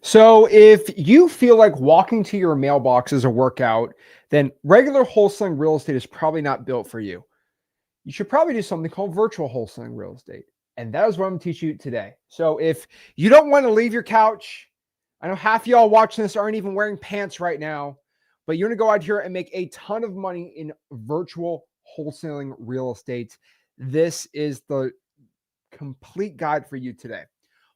So, if you feel like walking to your mailbox is a workout, then regular wholesaling real estate is probably not built for you. You should probably do something called virtual wholesaling real estate. And that is what I'm going to teach you today. So, if you don't want to leave your couch, I know half of y'all watching this aren't even wearing pants right now, but you're going to go out here and make a ton of money in virtual wholesaling real estate. This is the complete guide for you today.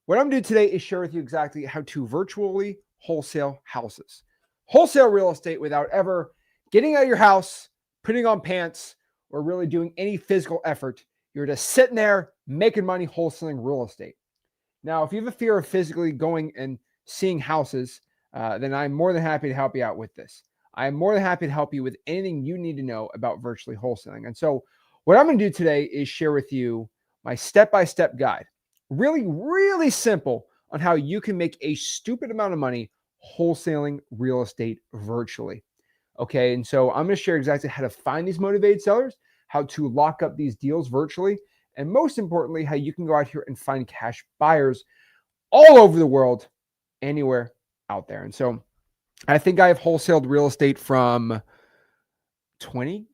What I'm going to do today is share with you exactly how to virtually wholesale houses, wholesale real estate without ever getting out of your house, putting on pants, or really doing any physical effort. You're just sitting there making money wholesaling real estate. Now, if you have a fear of physically going and seeing houses, then I'm more than happy to help you out with this. I am more than happy to help you with anything you need to know about virtually wholesaling. And so, what I'm going to do today is share with you my step-by-step guide. Really, really simple on how you can make a stupid amount of money wholesaling real estate virtually. Okay. And so I'm going to share exactly how to find these motivated sellers, how to lock up these deals virtually, and most importantly, how you can go out here and find cash buyers all over the world, anywhere out there. And so I think I have wholesaled real estate from 20.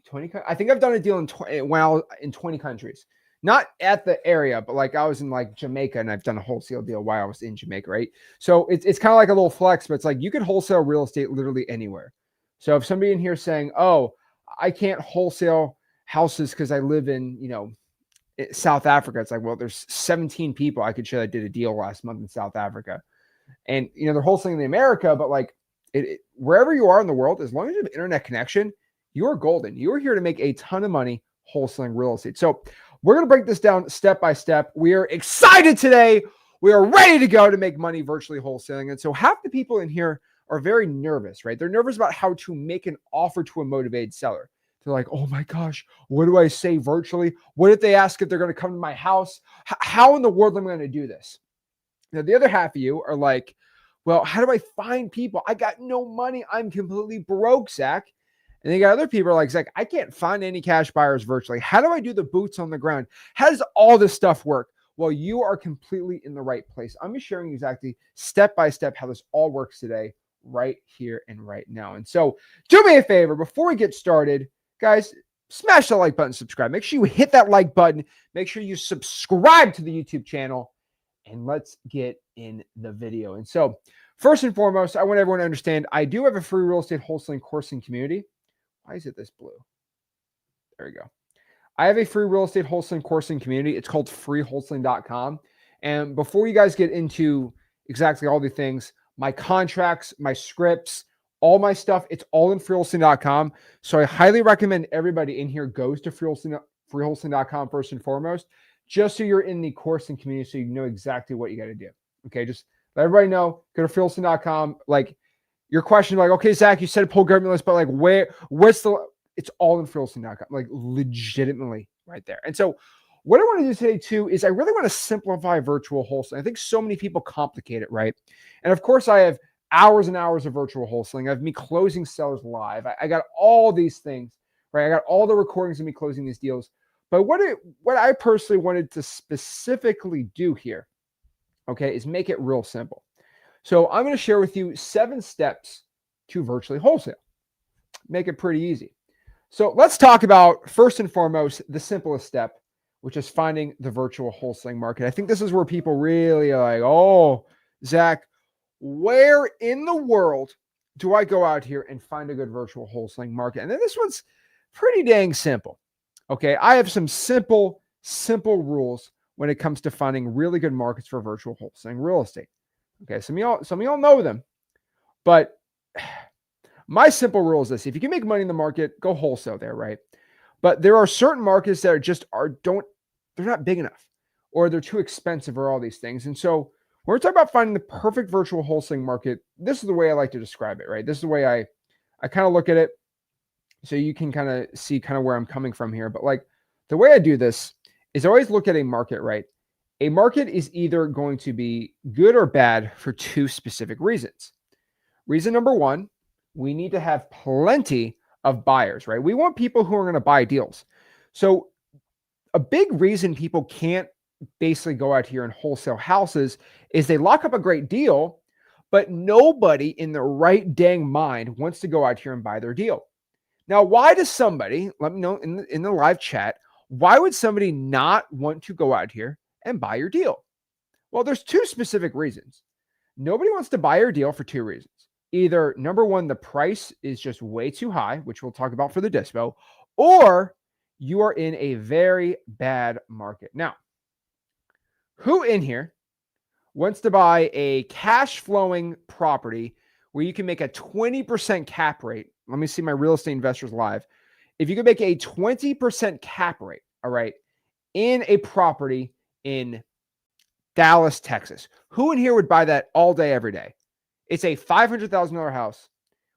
I think I've done a deal in 20 countries. Not at the area, but like I was in like Jamaica and I've done a wholesale deal while I was in Jamaica, right? So it's kind of like a little flex, but it's like you could wholesale real estate literally anywhere. So if somebody in here is saying, oh, I can't wholesale houses because I live in, South Africa, it's like, well, there's 17 people I could show that did a deal last month in South Africa. And, they're wholesaling in America, but like wherever you are in the world, as long as you have internet connection, you're golden. You're here to make a ton of money wholesaling real estate. So we're going to break this down step by step. We are excited today. We are ready to go to make money virtually wholesaling. And so half the people in here are very nervous, right? They're nervous about how to make an offer to a motivated seller. They're like, oh my gosh, what do I say virtually? What if they ask if they're going to come to my house? How in the world am I going to do this? Now, the other half of you are like, well, how do I find people? I got no money. I'm completely broke, Zach. And then you got other people like, Zach, I can't find any cash buyers virtually. How do I do the boots on the ground? How does all this stuff work? Well, you are completely in the right place. I'm just sharing exactly step by step how this all works today, right here and right now. And so do me a favor before we get started, guys, smash the like button, subscribe. Make sure you hit that like button. Make sure you subscribe to the YouTube channel. And let's get in the video. And so first and foremost, I want everyone to understand I do have a free real estate wholesaling course and community. Why is it this blue? There we go. I have a free real estate wholesaling course and community. It's called freewholesaling.com. And before you guys get into exactly all the things, my contracts, my scripts, all my stuff, it's all in freewholesaling.com. So I highly recommend everybody in here goes to freewholesaling.com first and foremost, just so you're in the course and community so you know exactly what you got to do. Okay, just let everybody know. Go to freewholesaling.com. Like, your question, like, okay, Zach, you said pull government list, but like, what's it's all in freewholesaling.com, like legitimately right there. And so what I want to do today too, is I really want to simplify virtual wholesaling. I think so many people complicate it, right? And of course I have hours and hours of virtual wholesaling. I have me closing sellers live. I got all these things, right? I got all the recordings of me closing these deals. But what I personally wanted to specifically do here, okay, is make it real simple. So I'm going to share with you 7 steps to virtually wholesale. Make it pretty easy. So let's talk about, first and foremost, the simplest step, which is finding the virtual wholesaling market. I think this is where people really are like, oh, Zach, where in the world do I go out here and find a good virtual wholesaling market? And then this one's pretty dang simple. Okay, I have some simple rules when it comes to finding really good markets for virtual wholesaling real estate. Okay, some of y'all know them, but my simple rule is this: if you can make money in the market, go wholesale there, right? But there are certain markets that they're not big enough, or they're too expensive, or all these things. And so when we're talking about finding the perfect virtual wholesaling market, this is the way I like to describe it, right? This is the way I kind of look at it, so you can kind of see kind of where I'm coming from here. But like the way I do this is I always look at a market, right? A market is either going to be good or bad for 2 specific reasons. Reason number 1, we need to have plenty of buyers, right? We want people who are going to buy deals. So a big reason people can't basically go out here and wholesale houses is they lock up a great deal, but nobody in their right dang mind wants to go out here and buy their deal. Now, why does somebody, let me know in the live chat, why would somebody not want to go out here and buy your deal? Well, there's two specific reasons. Nobody wants to buy your deal for two reasons. Either number one, the price is just way too high, which we'll talk about for the dispo, or you are in a very bad market. Now, who in here wants to buy a cash flowing property where you can make a 20% cap rate? Let me see my real estate investors live. If you could make a 20% cap rate, all right, in a property in Dallas, Texas, who in here would buy that all day, every day? It's a $500,000 house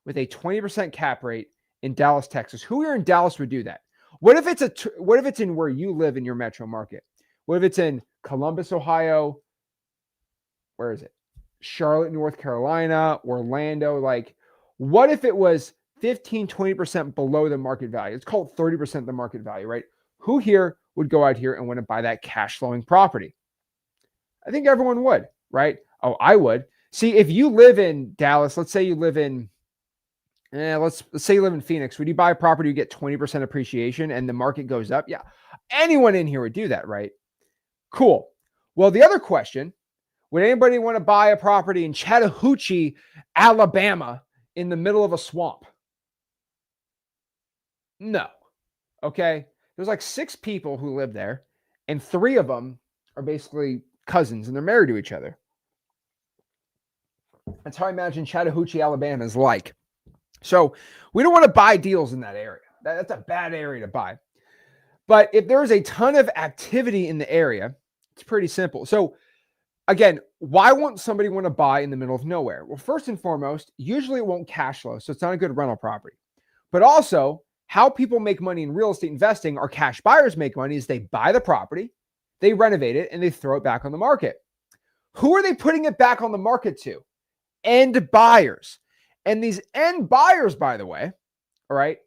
with a 20% cap rate in Dallas, Texas. Who here in Dallas would do that? What if it's in where you live in your metro market? What if it's in Columbus, Ohio? Where is it? Charlotte, North Carolina, Orlando. Like, what if it was 15, 20% below the market value? It's called 30% the market value, right? Who here would go out here and want to buy that cash flowing property? I think everyone would, right? Oh, I would. See, if you live in Dallas, let's say you live in, let's say you live in Phoenix, would you buy a property, you get 20% appreciation and the market goes up? Yeah. Anyone in here would do that, right? Cool. Well, the other question, would anybody want to buy a property in Chattahoochee, Alabama, in the middle of a swamp? No. Okay. There's like 6 people who live there, and 3 of them are basically cousins and they're married to each other. That's how I imagine Chattahoochee, Alabama is like. So we don't want to buy deals in that area. That's a bad area to buy. But if there is a ton of activity in the area, it's pretty simple. So again, why won't somebody want to buy in the middle of nowhere? Well, first and foremost, usually it won't cash flow, so it's not a good rental property. But also, how people make money in real estate investing, or cash buyers make money, is they buy the property, they renovate it, and they throw it back on the market. Who are they putting it back on the market to? End buyers. And these end buyers, by the way, all right,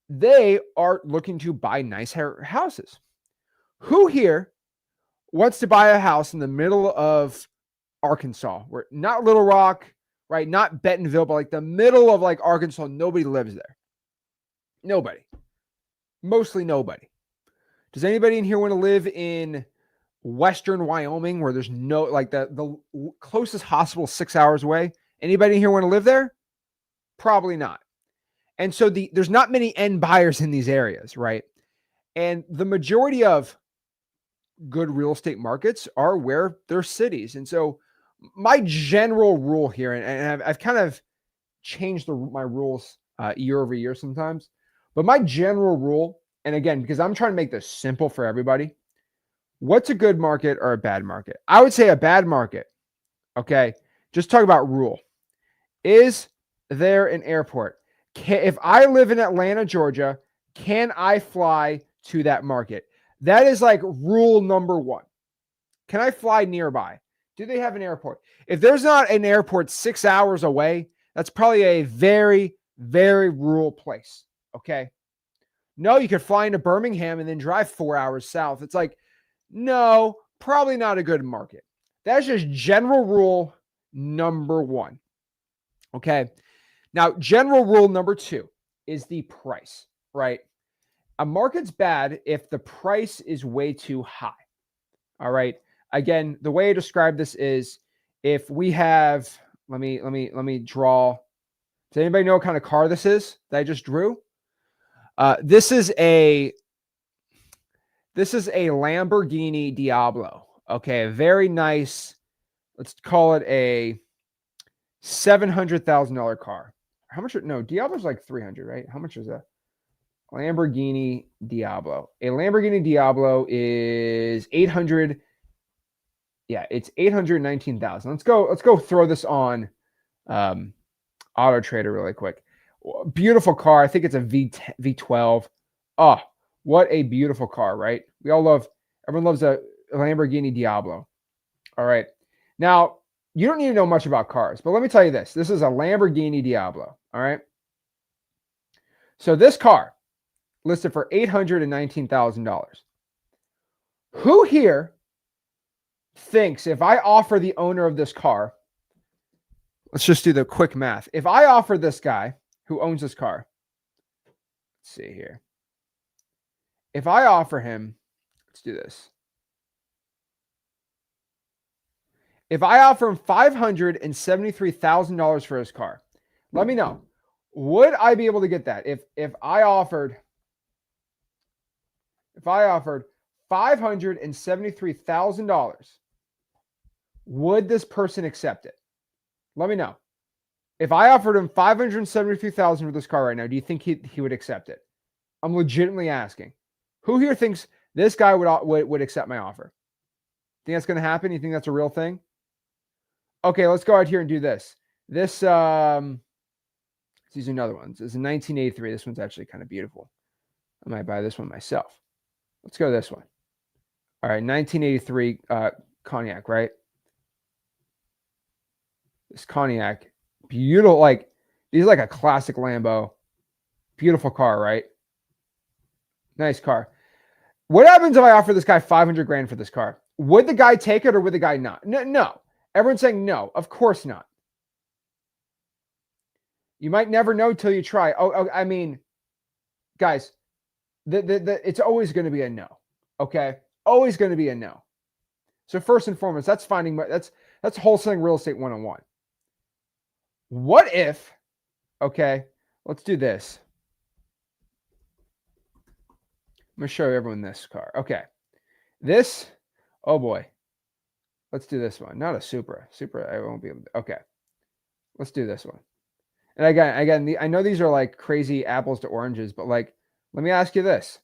they are looking to buy nice houses. Who here wants to buy a house in the middle of Arkansas, where not Little Rock, right? Not Bentonville, but like the middle of like Arkansas, nobody lives there. Nobody. Mostly nobody. Does anybody in here want to live in Western Wyoming, where there's no, like the closest hospital 6 hours away? Anybody in here want to live there? Probably not. And so there's not many end buyers in these areas, right? And the majority of good real estate markets are where there's cities. And so my general rule here, and I've kind of changed my rules year over year sometimes, but my general rule, and again, because I'm trying to make this simple for everybody, what's a good market or a bad market? I would say a bad market, okay? Just talk about rule. Is there an airport? If I live in Atlanta, Georgia, can I fly to that market? That is like rule number 1. Can I fly nearby? Do they have an airport? If there's not an airport 6 hours away, that's probably a very, very rural place. Okay. No, you could fly into Birmingham and then drive 4 hours south. It's like, no, probably not a good market. That's just general rule number 1. Okay. Now, general rule number 2 is the price, right? A market's bad if the price is way too high. All right. Again, the way I describe this is, if we have, let me draw. Does anybody know what kind of car this is that I just drew? This is a Lamborghini Diablo. Okay, a very nice, let's call it a $700,000 car. How much? No, Diablo's like 300, right? How much is that? Lamborghini Diablo. A Lamborghini Diablo is 800. Yeah, it's 819,000. Let's go throw this on Auto Trader really quick. Beautiful car. I think it's a V12. Oh, what a beautiful car, right? Everyone loves a Lamborghini Diablo. All right. Now, you don't need to know much about cars, but let me tell you this. This is a Lamborghini Diablo. All right. So this car listed for $819,000. Who here thinks if I offer the owner of this car, let's just do the quick math. If I offer this guy who owns this car, let's see here. If I offer him, let's do this. If I offer him $573,000 for his car, let me know. Would I be able to get that? If I offered $573,000, would this person accept it? Let me know. If I offered him $573,000 for this car right now, do you think he would accept it? I'm legitimately asking. Who here thinks this guy would accept my offer? Think that's going to happen? You think that's a real thing? Okay, let's go out here and do this. These are another one. This is a 1983. This one's actually kind of beautiful. I might buy this one myself. Let's go to this one. All right, 1983 Cognac, right? This Cognac, beautiful. Like, these are like a classic Lambo. Beautiful car, right? Nice car. What happens if I offer this guy 500 grand for this car? Would the guy take it or would the guy not? No. Everyone's saying no. Of course not. You might never know till you try. I mean, guys, it's always going to be a no. Okay, always going to be a no. So first and foremost, that's wholesaling real estate 101. What if? Okay, let's do this. I'm going to show everyone this car. Okay, this. Oh boy. Let's do this one. Not a Supra. Supra, I won't be able to. Okay. Let's do this one. And again, I know these are like crazy apples to oranges, but like, let me ask you this.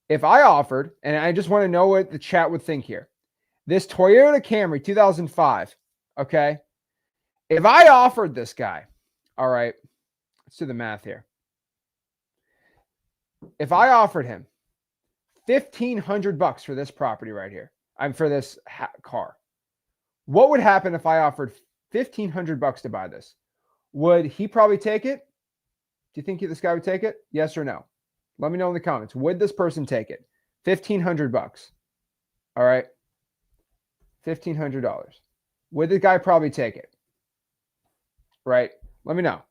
If I offered, and I just want to know what the chat would think here, this Toyota Camry 2005, okay? If I offered this guy, all right, let's do the math here. If I offered him $1,500 for this property right here, for this car, what would happen if I offered $1,500 to buy this? Would he probably take it? Do you think this guy would take it? Yes or no? Let me know in the comments. Would this person take it? $1,500. All right. $1,500. Would the guy probably take it? Right? Let me know.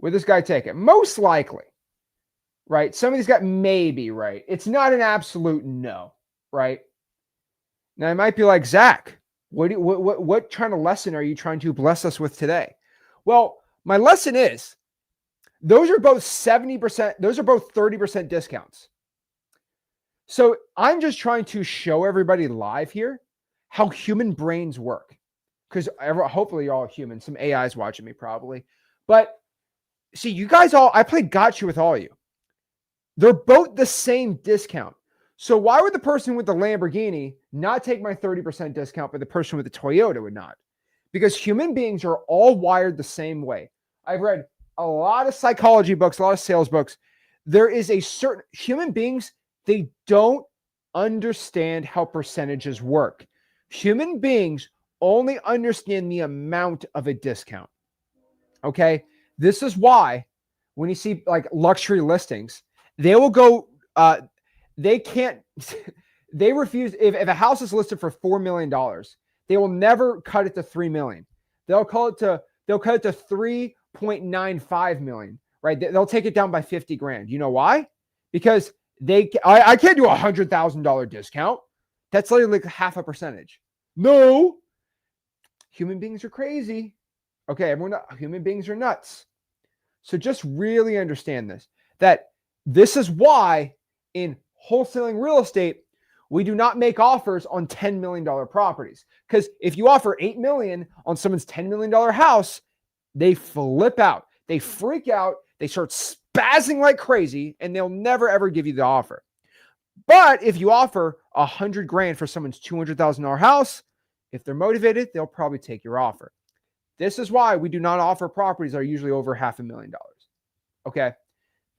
Would this guy take it? Most likely. Right? Some of these guys maybe, right? It's not an absolute no. Right? Now, I might be like, Zach, what kind of lesson are you trying to bless us with today? Well, my lesson is those are both 70%, those are both 30% discounts. So I'm just trying to show everybody live here how human brains work. Because hopefully you're all human. Some AI is watching me probably. But see, you guys I played gotcha with all of you. They're both the same discount. So why would the person with the Lamborghini not take my 30% discount, but the person with the Toyota would not? Because human beings are all wired the same way. I've read a lot of psychology books, a lot of sales books. There is a certain human beings, they don't understand how percentages work. Human beings only understand the amount of a discount. Okay. This is why when you see like luxury listings, they will go, they refuse. If a house is listed for $4 million, they will never cut it to $3 million. They'll cut it to $3.95 million, right? They'll take it down by 50 grand. You know why? Because I can't do $100,000 discount. That's literally like half a percentage. No, human beings are crazy. Okay. Human beings are nuts. So just really understand that this is why in wholesaling real estate, we do not make offers on $10 million properties. Because if you offer $8 million on someone's $10 million house, they flip out. They freak out. They start spazzing like crazy, and they'll never, ever give you the offer. But if you offer $100 grand for someone's $200,000 house, if they're motivated, they'll probably take your offer. This is why we do not offer properties that are usually over $500,000. Okay?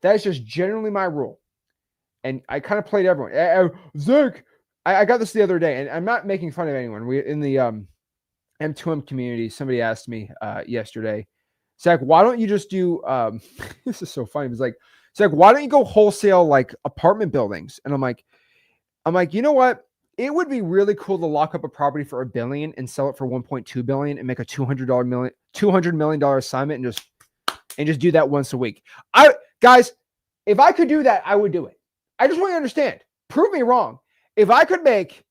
That is just generally my rule. And I kind of played everyone. Zach, I got this the other day, and I'm not making fun of anyone. We in the M2M community, somebody asked me yesterday, Zach, why don't you just do this is so funny. It's like, Zach, why don't you go wholesale like apartment buildings? And I'm like, you know what? It would be really cool to lock up a property for $1 billion and sell it for $1.2 billion and make a $200 million assignment and just do that once a week. Guys, if I could do that, I would do it. I just want you to understand. Prove me wrong. If I could make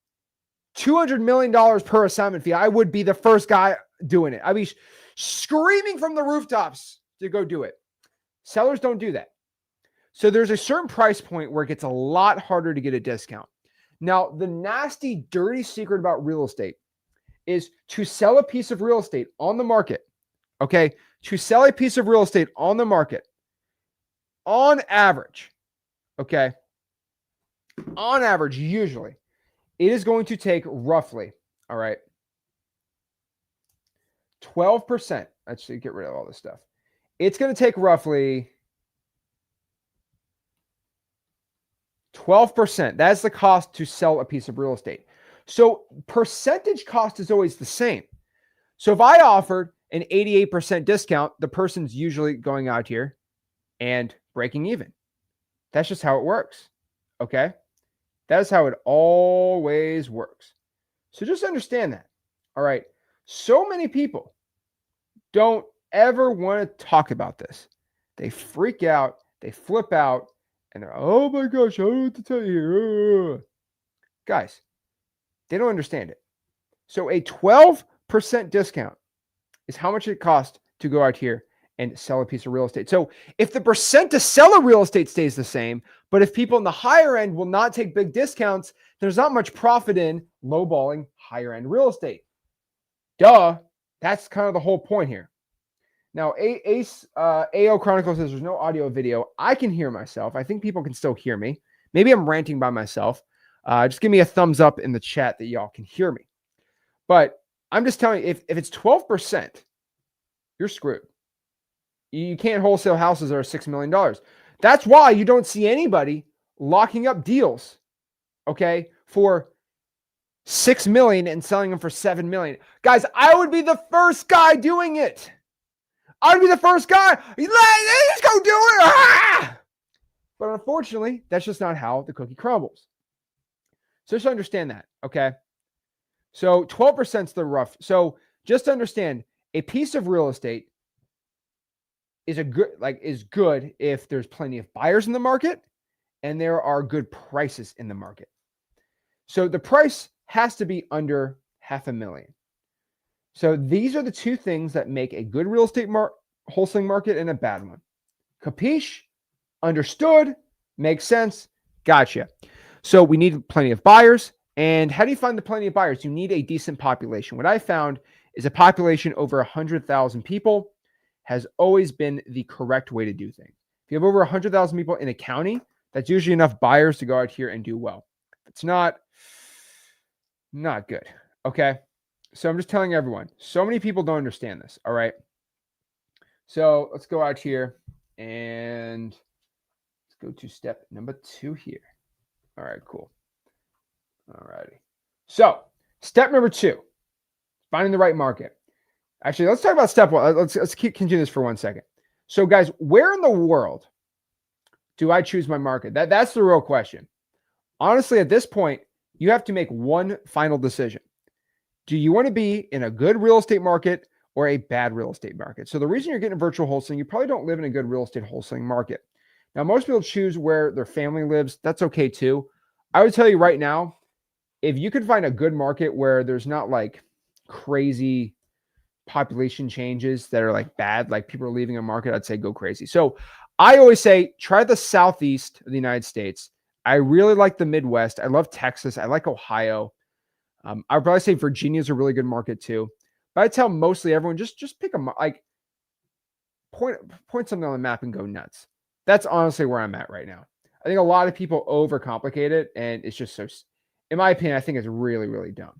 $200 million per assignment fee, I would be the first guy doing it. I'd be screaming from the rooftops to go do it. Sellers don't do that. So there's a certain price point where it gets a lot harder to get a discount. Now, the nasty, dirty secret about real estate is to sell a piece of real estate on the market. Okay. To sell a piece of real estate on the market, on average, okay, on average, usually, it is going to take roughly, all right, 12%. Let's get rid of all this stuff. It's going to take roughly 12%. That's the cost to sell a piece of real estate. So percentage cost is always the same. So if I offered an 88% discount, the person's usually going out here and breaking even. That's just how it works. Okay. That's how it always works. So just understand that. All right. So many people don't ever want to talk about this. They freak out, they flip out, and they're, oh my gosh, I don't know what to tell you here. Guys, they don't understand it. So a 12% discount is how much it costs to go out here and sell a piece of real estate. So if the percent to sell a real estate stays the same, but if people in the higher end will not take big discounts, there's not much profit in lowballing higher end real estate. Duh. That's kind of the whole point here. Now, AO Chronicles says there's no audio video. I can hear myself. I think people can still hear me. Maybe I'm ranting by myself. Just give me a thumbs up in the chat that y'all can hear me. But I'm just telling you, if it's 12%, you're screwed. You can't wholesale houses that are $6 million. That's why you don't see anybody locking up deals, okay, for $6 million and selling them for $7 million. Guys, I would be the first guy doing it. I would be the first guy. Let's go do it. Ah! But unfortunately, that's just not how the cookie crumbles. So just understand that, okay? So 12% is the rough. So just understand, a piece of real estate is good if there's plenty of buyers in the market and there are good prices in the market. So the price has to be under $500,000. So these are the two things that make a good real estate wholesaling market and a bad one. Capiche? Understood? Makes sense? Gotcha. So we need plenty of buyers. And how do you find the plenty of buyers? You need a decent population. What I found is a population over 100,000 people has always been the correct way to do things. If you have over 100,000 people in a county, that's usually enough buyers to go out here and do well. It's not good. Okay. So I'm just telling everyone, so many people don't understand this. All right. So let's go out here and let's go to step number 2 here. All right, cool. All righty. So step number 2, finding the right market. Actually, let's talk about step 1. Let's continue this for 1 second. So guys, where in the world do I choose my market? That's the real question. Honestly, at this point, you have to make one final decision. Do you want to be in a good real estate market or a bad real estate market? So the reason you're getting virtual wholesaling, you probably don't live in a good real estate wholesaling market. Now, most people choose where their family lives. That's okay too. I would tell you right now, if you could find a good market where there's not like crazy population changes that are like bad, like people are leaving a market, I'd say go crazy. So I always say, try the Southeast of the United States. I really like the Midwest. I love Texas. I like Ohio. I would probably say Virginia is a really good market too. But I tell mostly everyone, just pick point something on the map and go nuts. That's honestly where I'm at right now. I think a lot of people overcomplicate it, and it's just so, in my opinion, I think it's really, really dumb.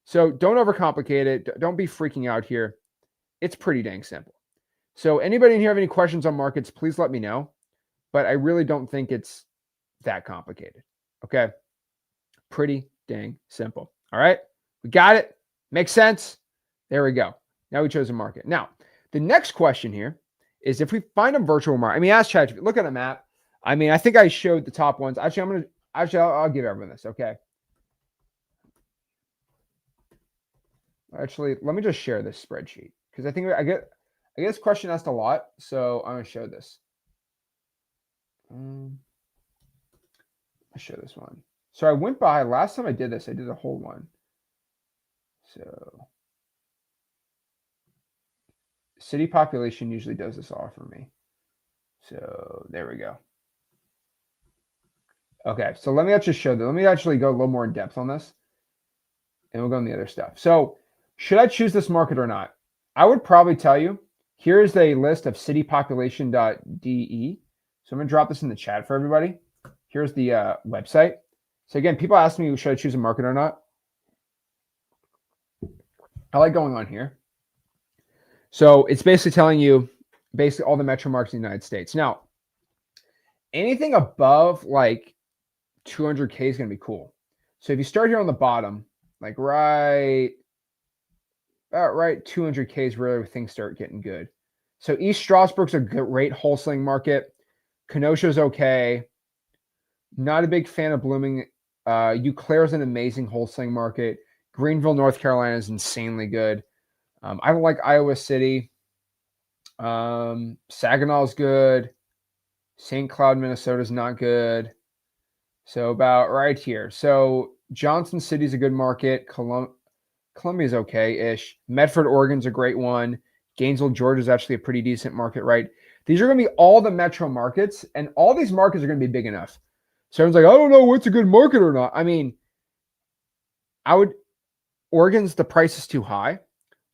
So don't overcomplicate it. Don't be freaking out here. It's pretty dang simple. So anybody in here have any questions on markets, please let me know. But I really don't think it's that complicated. Okay. Pretty dang simple. All right. We got it. Makes sense. There we go. Now we chose a market. Now, the next question here is if we find a virtual market. I mean, ask ChatGPT. Look at a map. I mean, I think I showed the top ones. Actually, I'll give everyone this. Okay. Actually, let me just share this spreadsheet because I think I get this question asked a lot, so I'm gonna show this. I'll show this one. So I went by last time I did this. I did a whole one. So city population usually does this all for me. So there we go. Okay, so let me actually show that. Let me actually go a little more in depth on this, and we'll go on the other stuff. So should I choose this market or not? I would probably tell you, here's a list of citypopulation.de. So I'm going to drop this in the chat for everybody. Here's the website. So again, people ask me, should I choose a market or not? I like going on here. So it's basically telling you basically all the metro markets in the United States. Now, anything above like 200K is going to be cool. So if you start here on the bottom, like right 200K is where things start getting good. So East Strasburg's a great wholesaling market. Kenosha's okay. Not a big fan of Blooming. Eau Claire's an amazing wholesaling market. Greenville, North Carolina is insanely good. I don't like Iowa City. Saginaw's good. St. Cloud, Minnesota is not good. So about right here. So Johnson City's a good market. Columbia's okay-ish. Medford, Oregon's a great one. Gainesville, Georgia's actually a pretty decent market, right? These are going to be all the metro markets, and all these markets are going to be big enough. So everyone's like, I don't know what's a good market or not. I mean, Oregon's, the price is too high,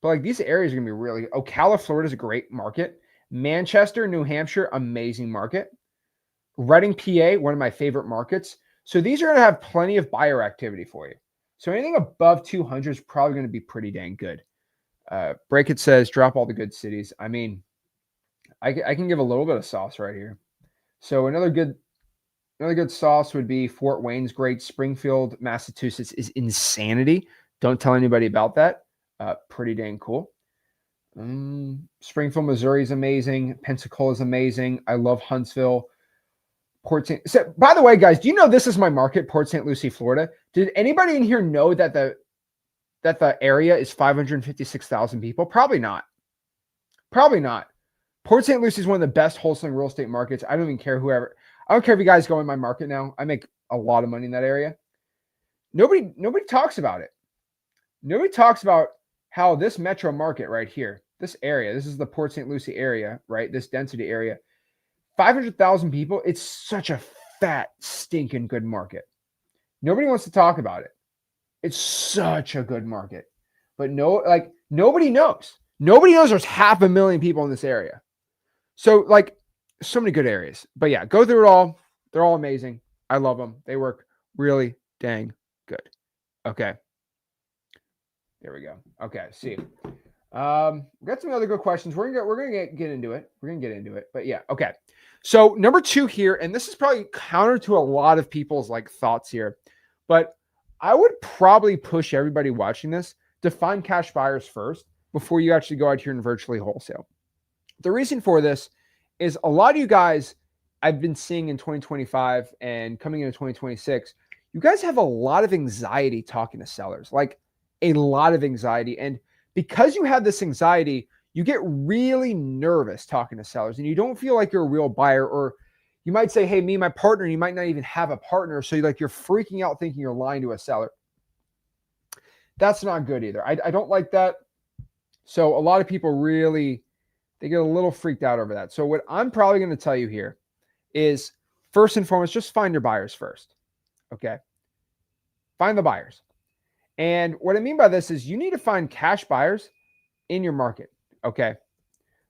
but like these areas are going to be really, Ocala, Florida's a great market. Manchester, New Hampshire, amazing market. Reading, PA, one of my favorite markets. So these are going to have plenty of buyer activity for you. So anything above 200 is probably going to be pretty dang good. Break It says, drop all the good cities. I mean, I can give a little bit of sauce right here. So another good sauce would be Fort Wayne's great. Springfield, Massachusetts is insanity. Don't tell anybody about that. Pretty dang cool. Springfield, Missouri is amazing. Pensacola is amazing. I love Huntsville. So, by the way, guys, do you know this is my market, Port St. Lucie, Florida? Did anybody in here know that the area is 556,000 people? Probably not. Probably not. Port St. Lucie is one of the best wholesaling real estate markets. I don't even care whoever. I don't care if you guys go in my market now. I make a lot of money in that area. Nobody talks about it. Nobody talks about how this metro market right here, this area, this is the Port St. Lucie area, right? This density area. 500,000 people, it's such a fat, stinking good market. Nobody wants to talk about it. It's such a good market. But nobody knows. Nobody knows there's 500,000 people in this area. So, like, so many good areas. But yeah, go through it all. They're all amazing. I love them. They work really dang good. Okay. There we go. Okay, see. We got some other good questions. We're gonna get into it. We're gonna get into it. But yeah, okay. So number 2 here, and this is probably counter to a lot of people's like thoughts here, but I would probably push everybody watching this to find cash buyers first before you actually go out here and virtually wholesale. The reason for this is a lot of you guys I've been seeing in 2025 and coming into 2026, you guys have a lot of anxiety talking to sellers, like a lot of anxiety. And because you have this anxiety, you get really nervous talking to sellers and you don't feel like you're a real buyer, or you might say, hey, me and my partner, and you might not even have a partner. So you're freaking out thinking you're lying to a seller. That's not good either. I don't like that. So a lot of people really, they get a little freaked out over that. So what I'm probably going to tell you here is, first and foremost, just find your buyers first. Okay. Find the buyers. And what I mean by this is you need to find cash buyers in your market. Okay.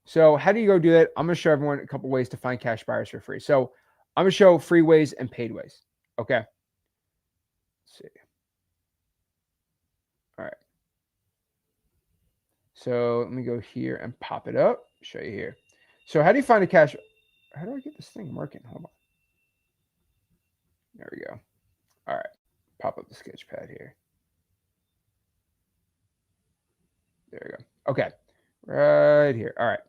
So how do you go do that? I'm going to show everyone a couple ways to find cash buyers for free. So I'm going to show free ways and paid ways. Okay. Let's see. All right. So let me go here and pop it up. Show you here. So how do you find a cash? How do I get this thing working? Hold on. There we go. All right. Pop up the sketch pad here. There we go. Okay. Right here. All right.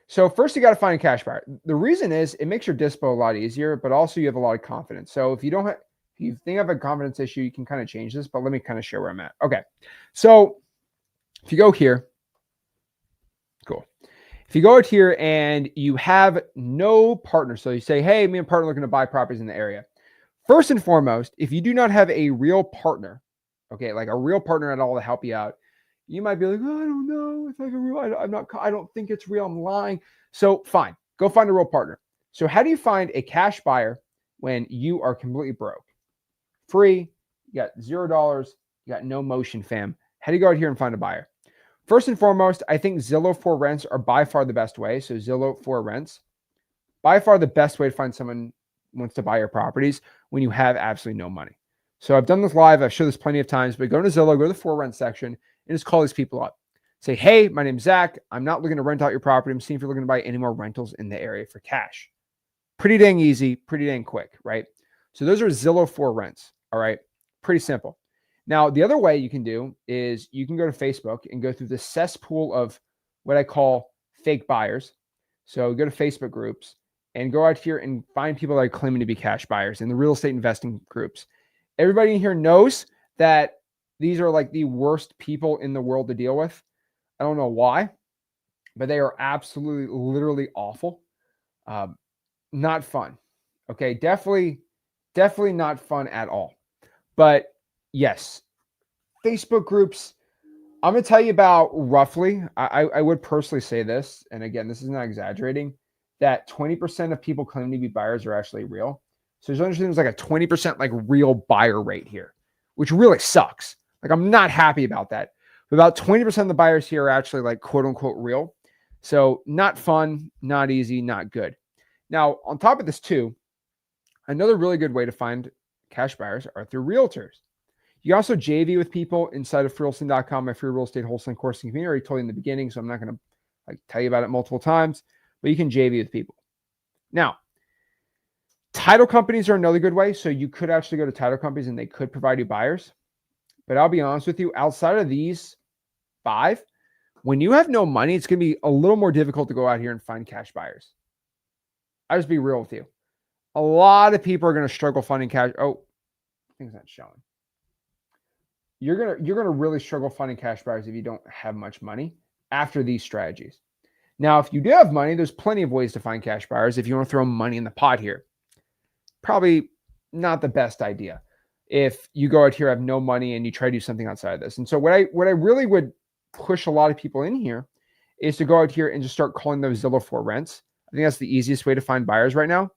So first you got to find a cash buyer. The reason is it makes your dispo a lot easier, but also you have a lot of confidence. So if you don't have, if you think of a confidence issue, you can kind of change this, but let me kind of share where I'm at. Okay. So If you go here, cool. If you go out here and you have no partner, so you say, hey, me and partner looking to buy properties in the area. First and foremost, if you do not have a real partner, okay, like a real partner at all to help you out, you might be like, oh, I don't know. It's like a real, I don't think it's real. I'm lying. So fine, go find a real partner. So how do you find a cash buyer when you are completely broke? Free, you got $0, you got no motion, fam. How do you go out here and find a buyer? First and foremost, I think Zillow for rents are by far the best way. So Zillow for rents, by far the best way to find someone who wants to buy your properties when you have absolutely no money. So I've done this live. I've showed this plenty of times, but go to Zillow, go to the for rent section, and just call these people up. Say, hey, my name's Zach. I'm not looking to rent out your property. I'm seeing if you're looking to buy any more rentals in the area for cash. Pretty dang easy, pretty dang quick, right? So those are Zillow for rents, all right? Pretty simple. Now, the other way you can do is you can go to Facebook and go through the cesspool of what I call fake buyers. So go to Facebook groups and go out here and find people that are claiming to be cash buyers in the real estate investing groups. Everybody in here knows that these are like the worst people in the world to deal with. I don't know why, but they are absolutely, literally awful. Not fun. Okay, definitely not fun at all. But yes, Facebook groups, I'm going to tell you about roughly, I would personally say this, and again, this is not exaggerating, that 20% of people claiming to be buyers are actually real. So there's like a 20% like real buyer rate here, which really sucks. Like I'm not happy about that. But about 20% of the buyers here are actually like quote unquote real. So not fun, not easy, not good. Now, on top of this too, another really good way to find cash buyers are through realtors. You also JV with people inside of freewholesaling.com, my free real estate wholesaling course and community. I already told you in the beginning, so I'm not going to like tell you about it multiple times, but you can JV with people. Now, title companies are another good way. So you could actually go to title companies and they could provide you buyers. But I'll be honest with you, outside of these 5, when you have no money, it's going to be a little more difficult to go out here and find cash buyers. I'll just be real with you. A lot of people are going to struggle finding cash. Oh, things not showing. You're gonna really struggle finding cash buyers if you don't have much money after these strategies. Now, if you do have money, there's plenty of ways to find cash buyers. If you want to throw money in the pot here, probably not the best idea. If you go out here, have no money, and you try to do something outside of this. And so what I really would push a lot of people in here is to go out here and just start calling those Zillow for rents. I think that's the easiest way to find buyers right now.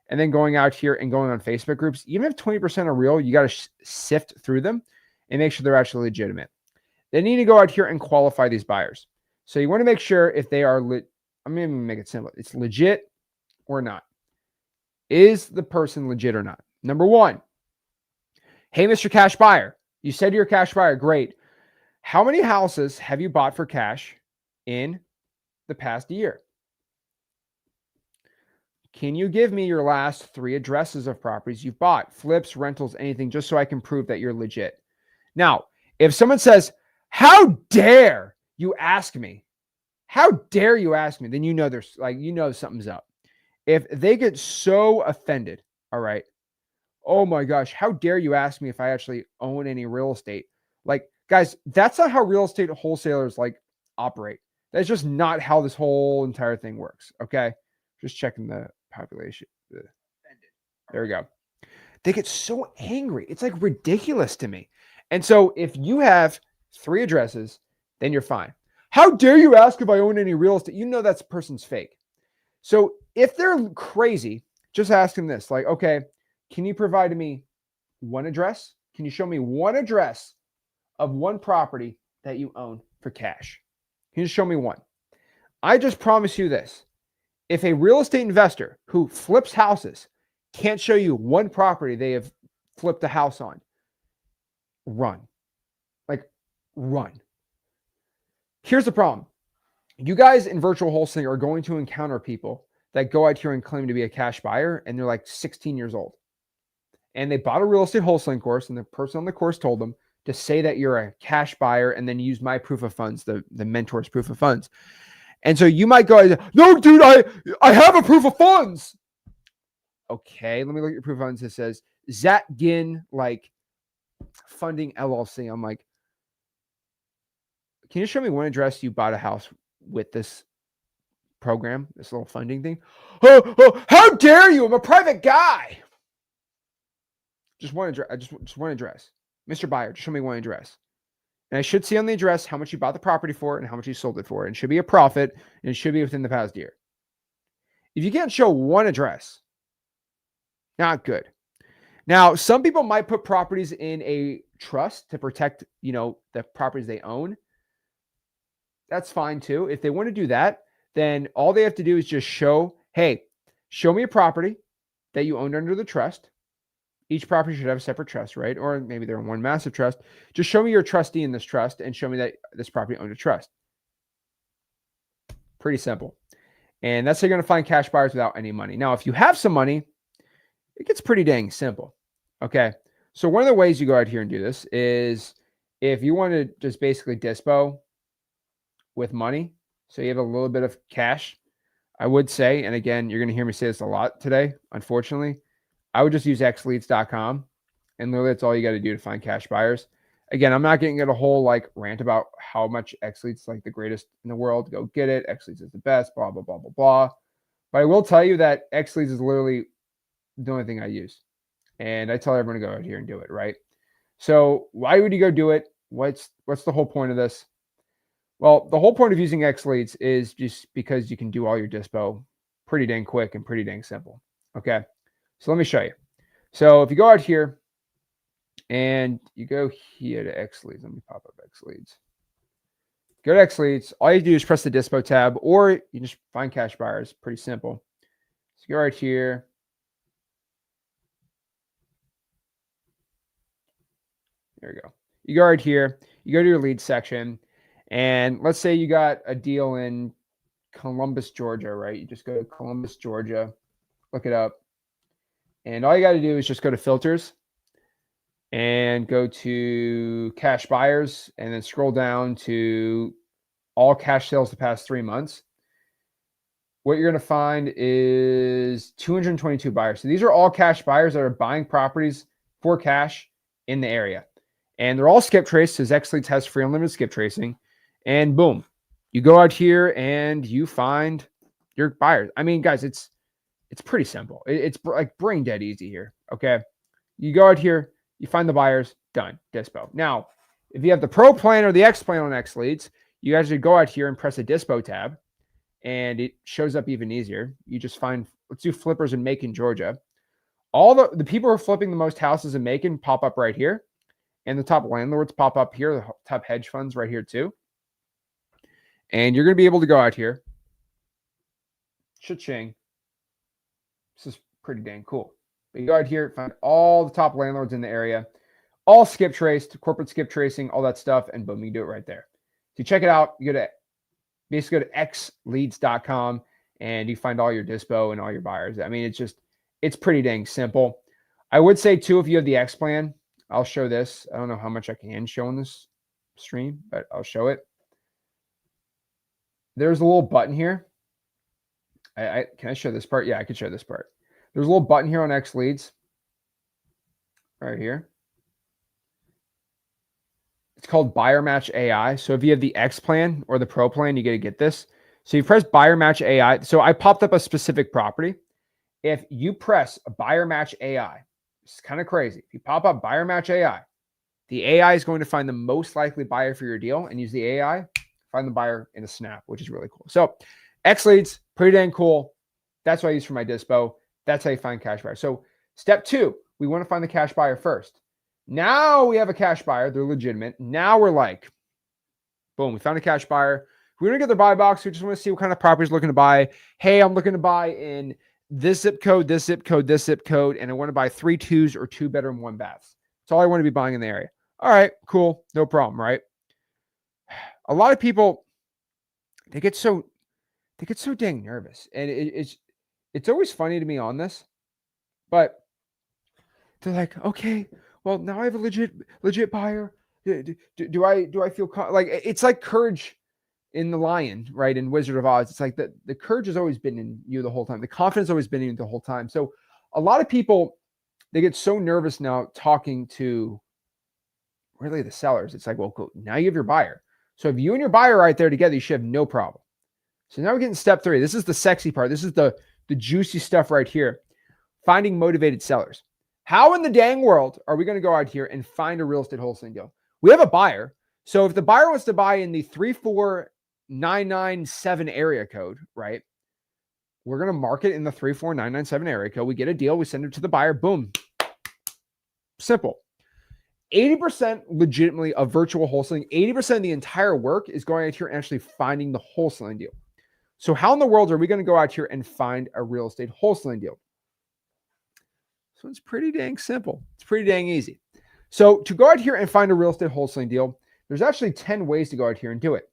And then going out here and going on Facebook groups, even if 20% are real, you got to sift through them and make sure they're actually legitimate. They need to go out here and qualify these buyers. So you want to make sure if they are, I'm going to make it simple. It's legit or not. Is the person legit or not? Number 1, hey, Mr. Cash Buyer, you said you're a cash buyer. Great. How many houses have you bought for cash in the past year? Can you give me your last 3 addresses of properties you've bought, flips, rentals, anything, just so I can prove that you're legit? Now, if someone says, how dare you ask me? How dare you ask me? Then you know there's like, you know something's up. If they get so offended, all right, oh my gosh, how dare you ask me if I actually own any real estate? Like, guys, that's not how real estate wholesalers like operate. That's just not how this whole entire thing works. Okay. Just checking the population. There we go. They get so angry. It's like ridiculous to me. And so if you have 3 addresses, then you're fine. How dare you ask if I own any real estate? You know that person's fake. So if they're crazy, just ask them this. Like, okay, can you provide me 1 address? Can you show me 1 address of 1 property that you own for cash? Can you show me 1? I just promise you this. If a real estate investor who flips houses can't show you 1 property they have flipped a house on, run. Like, run. Here's the problem. You guys in virtual wholesaling are going to encounter people that go out here and claim to be a cash buyer, and they're like 16 years old. And they bought a real estate wholesaling course, and the person on the course told them to say that you're a cash buyer and then use my proof of funds, the mentor's proof of funds. And so you might go, no, dude, I have a proof of funds. Okay, let me look at your proof of funds. It says Zach Ginn, like funding LLC. I'm like, Can you show me one address you bought a house with this program, this little funding thing? Oh, how dare you? I'm a private guy. Just one address. Just one address. Mr. Buyer, just show me one address. And I should see on the address how much you bought the property for and how much you sold it for. And it should be a profit, and it should be within the past year. If you can't show one address, not good. Now, some people might put properties in a trust to protect, the properties they own. That's fine too. If they want to do that, then all they have to do is just show me a property that you owned under the trust. Each property should have a separate trust, right? Or maybe they're in one massive trust. Just show me your trustee in this trust and show me that this property owned a trust. Pretty simple. And that's how you're going to find cash buyers without any money. Now, if you have some money, it gets pretty dang simple. Okay. So one of the ways you go out here and do this is if you want to just basically dispo with money, so you have a little bit of cash, I would say, and again, you're going to hear me say this a lot today, unfortunately, I would just use xleads.com, and literally that's all you got to do to find cash buyers. Again, I'm not getting into a whole rant about how much xleads is the greatest in the world. Go get it. xleads is the best, blah, blah, blah, blah, blah. But I will tell you that xleads is literally the only thing I use. And I tell everyone to go out here and do it, right? So why would you go do it? What's the whole point of this? Well, the whole point of using xleads is just because you can do all your dispo pretty dang quick and pretty dang simple. Okay. So let me show you. So if you go out here and you go here to xleads, let me pop up xleads. Go to xleads. All you do is press the dispo tab, or you just find cash buyers. Pretty simple. So go right here. There you go. You go right here. You go to your lead section, and let's say you got a deal in Columbus, Georgia, right? You just go to Columbus, Georgia, look it up. And all you got to do is just go to filters and go to cash buyers and then scroll down to all cash sales the past 3 months. What you're going to find is 222 buyers. So these are all cash buyers that are buying properties for cash in the area. And they're all skip traced because xleads has free unlimited skip tracing. And boom, you go out here and you find your buyers. I mean, guys, it's pretty simple. It's like brain dead easy here. Okay. You go out here, you find the buyers, done, dispo. Now, if you have the Pro plan or the X plan on xleads, you actually go out here and press a dispo tab, and it shows up even easier. You just find, let's do flippers in Macon, Georgia. All the people who are flipping the most houses in Macon pop up right here. And the top landlords pop up here, the top hedge funds right here too. And you're going to be able to go out here. Cha-ching. This is pretty dang cool. But you go out here, find all the top landlords in the area, all skip traced, corporate skip tracing, all that stuff, and boom, you can do it right there. So you check it out. You go to xleads.com and you find all your dispo and all your buyers. I mean, it's pretty dang simple. I would say too, if you have the X plan, I'll show this. I don't know how much I can show on this stream, but I'll show it. There's a little button here. Can I show this part? Yeah, I could show this part. There's a little button here on xleads right here. It's called Buyer Match AI. So if you have the X plan or the Pro plan, you got to get this. So you press Buyer Match AI. So I popped up a specific property. If you press Buyer Match AI, it's kind of crazy. If you pop up Buyer Match AI, the AI is going to find the most likely buyer for your deal and use the AI, find the buyer in a snap, which is really cool. So xleads, pretty dang cool. That's what I use for my dispo. That's how you find cash buyer. So step 2, we want to find the cash buyer first. Now we have a cash buyer. They're legitimate. Now we're like, boom, we found a cash buyer. We're going to get their buy box. We just want to see what kind of properties looking to buy. Hey, I'm looking to buy in this zip code, this zip code, this zip code, and I want to buy 3 2s or 2-bedroom, 1 baths. That's all I want to be buying in the area. All right, cool. No problem, right? A lot of people, they get so dang nervous. And it's always funny to me on this, but they're like, okay, well, now I have a legit buyer. Do I feel like it's like courage in the lion, right? In Wizard of Oz. It's like the courage has always been in you the whole time. The confidence has always been in you the whole time. So a lot of people, they get so nervous now talking to really the sellers. It's like, well, cool. Now you have your buyer. So if you and your buyer are right there together, you should have no problem. So now we're getting step 3. This is the sexy part. This is the juicy stuff right here. Finding motivated sellers. How in the dang world are we going to go out here and find a real estate wholesaling deal? We have a buyer. So if the buyer wants to buy in the 34997 area code, right? We're going to mark it in the 34997 area code. We get a deal. We send it to the buyer. Boom. Simple. 80% legitimately of virtual wholesaling, 80% of the entire work is going out here and actually finding the wholesaling deal. So how in the world are we going to go out here and find a real estate wholesaling deal? So it's pretty dang simple. It's pretty dang easy. So to go out here and find a real estate wholesaling deal, there's actually 10 ways to go out here and do it.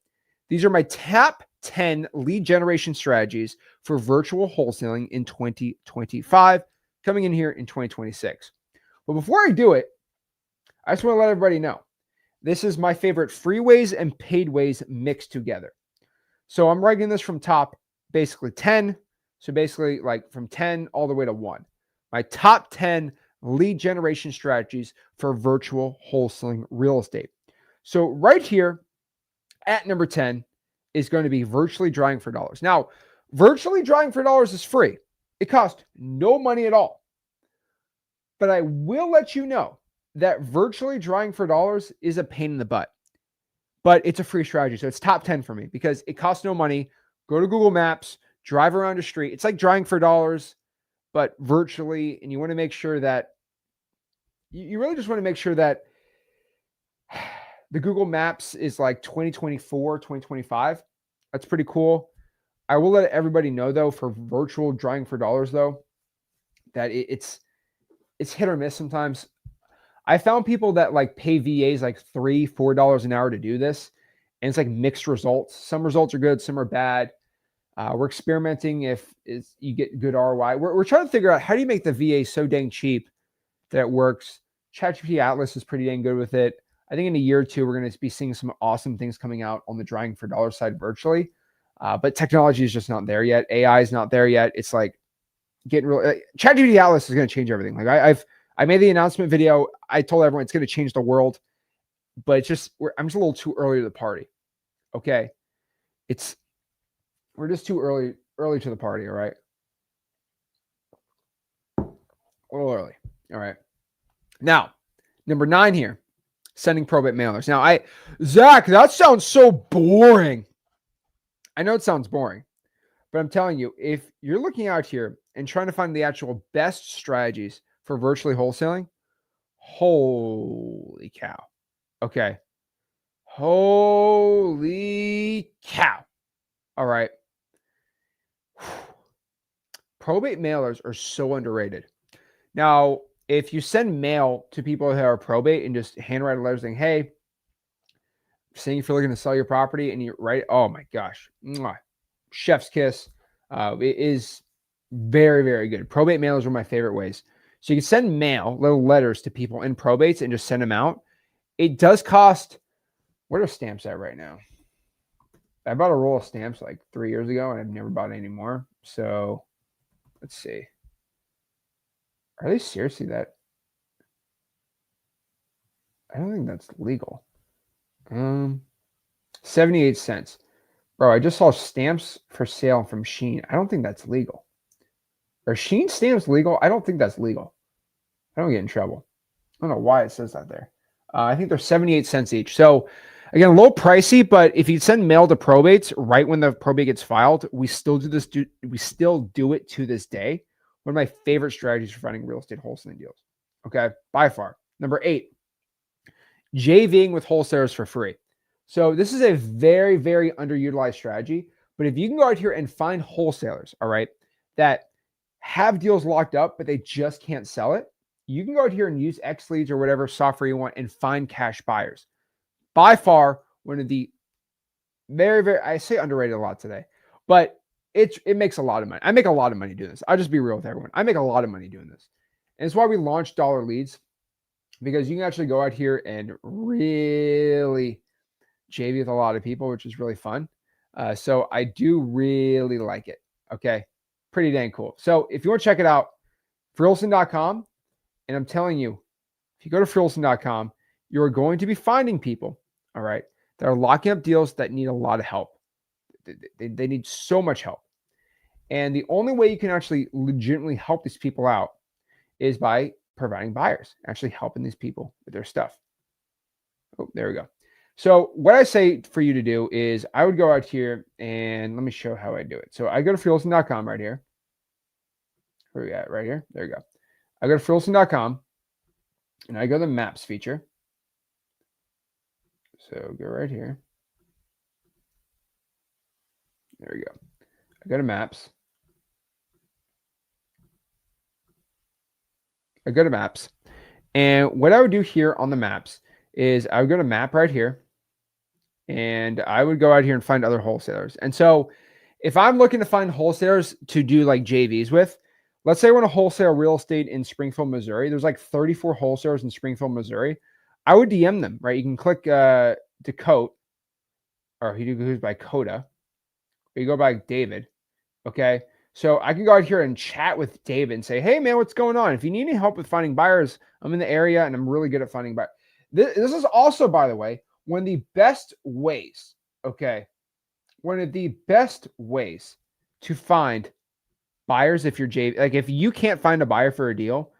These are my top 10 lead generation strategies for virtual wholesaling in 2025, coming in here in 2026. But before I do it, I just want to let everybody know, this is my favorite free ways and paid ways mixed together. So I'm ranking this from top, basically 10. So basically like from 10 all the way to 1. My top 10 lead generation strategies for virtual wholesaling real estate. So right here at number 10 is going to be virtually drawing for dollars. Now, virtually drawing for dollars is free. It costs no money at all. But I will let you know that virtually drawing for dollars is a pain in the butt. But it's a free strategy. So it's top 10 for me because it costs no money. Go to Google Maps, drive around the street. It's like drawing for dollars, but virtually. And you want to make sure that you really just want to make sure that the Google Maps is like 2024, 2025. That's pretty cool. I will let everybody know though, for virtual drawing for dollars though, that it's hit or miss sometimes. I found people that like pay VAs like $3, $4 an hour to do this. And it's like mixed results. Some results are good, some are bad. We're experimenting if you get good ROI. We're trying to figure out how do you make the VA so dang cheap that it works. ChatGPT Atlas is pretty dang good with it. I think in a year or two, we're going to be seeing some awesome things coming out on the drawing for dollars side virtually. But technology is just not there yet. AI is not there yet. It's like getting real. ChatGPT Atlas is going to change everything. Like I made the announcement video. I told everyone it's going to change the world, but it's just I'm just a little too early to the party. Okay, we're just too early to the party. All right, a little early. All right. Now, number 9 here, sending probate mailers. Now, Zach, that sounds so boring. I know it sounds boring, but I'm telling you, if you're looking out here and trying to find the actual best strategies for virtually wholesaling, holy cow. Okay. Holy cow. All right. Probate mailers are so underrated. Now, if you send mail to people that are probate and just handwrite a letter saying, hey, saying if you're looking to sell your property and you write, oh my gosh, chef's kiss. It is very, very good. Probate mailers are my favorite ways. So you can send mail, little letters to people in probates and just send them out. It does cost, what are stamps at right now? I bought a roll of stamps like 3 years ago and I've never bought any more. So let's see. Are they seriously that? I don't think that's legal. 78 cents. Bro, I just saw stamps for sale from Shein. I don't think that's legal. Are Shein stamps legal? I don't think that's legal. I don't get in trouble. I don't know why it says that there. I think they're 78 cents each. So again, a little pricey, but if you send mail to probates right when the probate gets filed, we still do this. We still do it to this day. One of my favorite strategies for finding real estate wholesaling deals. Okay, by far. Number 8, JVing with wholesalers for free. So this is a very, very underutilized strategy. But if you can go out here and find wholesalers, all right, that have deals locked up, but they just can't sell it, you can go out here and use X Leads or whatever software you want and find cash buyers. By far, one of the very, very, I say underrated a lot today, but it makes a lot of money. I make a lot of money doing this. I'll just be real with everyone. I make a lot of money doing this. And it's why we launched Dollar Leads, because you can actually go out here and really JV with a lot of people, which is really fun. So I do really like it. Okay. Pretty dang cool. So if you want to check it out, freelson.com. And I'm telling you, if you go to freelson.com, you're going to be finding people, all right, that are locking up deals that need a lot of help. They need so much help. And the only way you can actually legitimately help these people out is by providing buyers, actually helping these people with their stuff. Oh, there we go. So what I say for you to do is I would go out here and let me show how I do it. So I go to freeholsing.com right here. Where are we at? Right here. There you go. I go to freeholsing.com and I go to the maps feature. So go right here. There we go. I go to maps. I go to maps. And what I would do here on the maps is I would go to map right here. And I would go out here and find other wholesalers. And so if I'm looking to find wholesalers to do like JVs with, let's say I want to wholesale real estate in Springfield, Missouri. There's like 34 wholesalers in Springfield, Missouri. I would DM them, right? You can click Dakota, or he goes by Coda, or you go by David. Okay. So I can go out here and chat with David and say, hey, man, what's going on? If you need any help with finding buyers, I'm in the area and I'm really good at finding buyers. This is also, by the way, one of the best ways, okay, one of the best ways to find buyers if you're JV. Like if you can't find a buyer for a deal,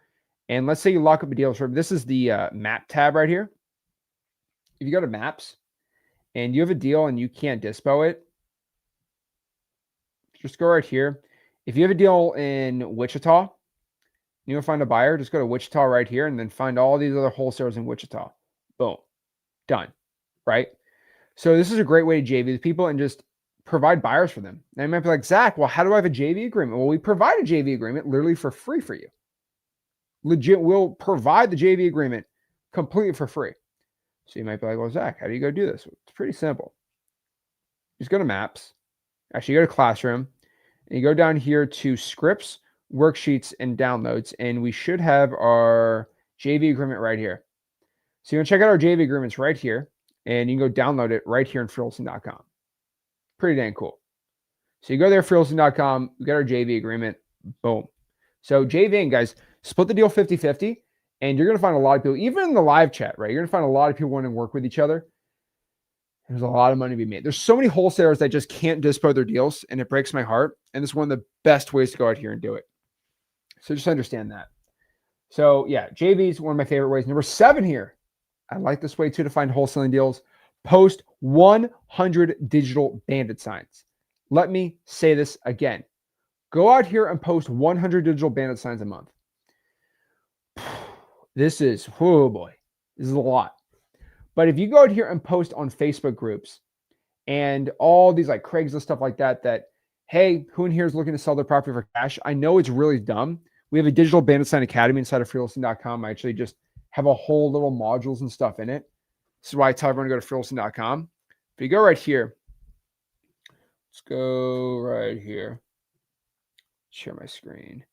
and let's say you lock up a deal, so this is the map tab right here. If you go to maps and you have a deal and you can't dispo it, just go right here. If you have a deal in Wichita, you want to find a buyer, just go to Wichita right here and then find all these other wholesalers in Wichita. Boom. Done. Right? So this is a great way to JV with people and just provide buyers for them. And I might be like, Zach, well, how do I have a JV agreement? Well, we provide a JV agreement literally for free for you. Legit, we'll provide the JV agreement completely for free. So you might be like, well, Zach, how do you go do this? It's pretty simple. Just go to maps. Actually, go to classroom. And you go down here to scripts, worksheets, and downloads. And we should have our JV agreement right here. So you're going to check out our JV agreements right here. And you can go download it right here in freeholsing.com. Pretty dang cool. So you go there, freeholsing.com. We got our JV agreement. Boom. So JVing, guys, split the deal 50-50. And you're going to find a lot of people, even in the live chat, right? You're going to find a lot of people wanting to work with each other. There's a lot of money to be made. There's so many wholesalers that just can't dispo their deals, and it breaks my heart. And it's one of the best ways to go out here and do it. So just understand that. So yeah, JV is one of my favorite ways. Number 7 here. I like this way too to find wholesaling deals. Post 100 digital bandit signs. Let me say this again. Go out here and post 100 digital bandit signs a month. This is, oh boy, this is a lot. But if you go out here and post on Facebook groups and all these like Craigslist stuff like that, hey, who in here is looking to sell their property for cash? I know it's really dumb. We have a digital bandit sign academy inside of freeholsing.com. I actually just have a whole little modules and stuff in it. This is why I tell everyone to go to freeholsing.com. If you go right here, let's go right here. Share my screen.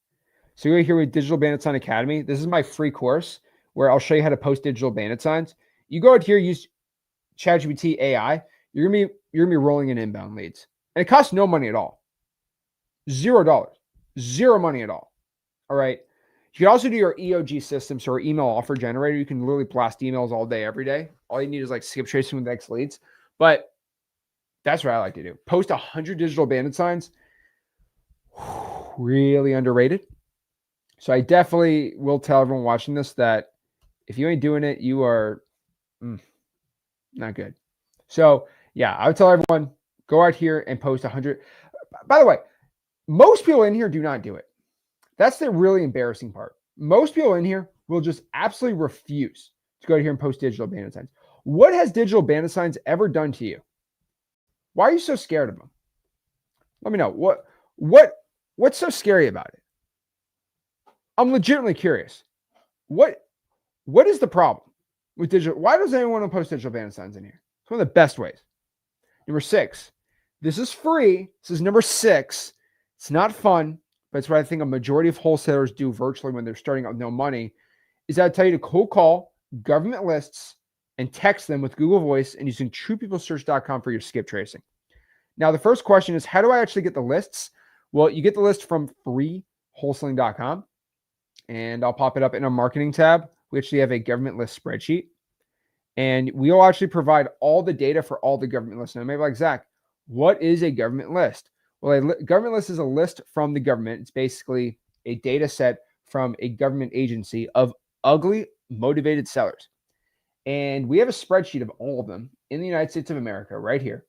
So you go here with Digital Bandit Sign Academy. This is my free course where I'll show you how to post digital bandit signs. You go out here, use ChatGPT AI. You're gonna be rolling in inbound leads, and it costs no money at all. $0, zero money at all. All right. You can also do your EOG system, so our email offer generator. You can literally blast emails all day, every day. All you need is like skip tracing with X leads. But that's what I like to do. Post 100 digital bandit signs. Really underrated. So I definitely will tell everyone watching this that if you ain't doing it, you are not good. So yeah, I would tell everyone, go out here and post 100. By the way, most people in here do not do it. That's the really embarrassing part. Most people in here will just absolutely refuse to go out here and post digital bandit signs. What has digital bandit signs ever done to you? Why are you so scared of them? Let me know. What's so scary about it? I'm legitimately curious. What is the problem with digital? Why does anyone want to post digital bandit signs in here? It's one of the best ways. Number 6. This is free. This is number 6. It's not fun, but it's what I think a majority of wholesalers do virtually when they're starting out with no money, is I tell you to cold call government lists and text them with Google Voice and using truepeoplesearch.com for your skip tracing. Now, the first question is, how do I actually get the lists? Well, you get the list from freewholesaling.com, and I'll pop it up in a marketing tab. We actually have a government list spreadsheet. And we'll actually provide all the data for all the government lists. Now, maybe like, Zach, what is a government list? Well, a government list is a list from the government. It's basically a data set from a government agency of ugly, motivated sellers. And we have a spreadsheet of all of them in the United States of America right here.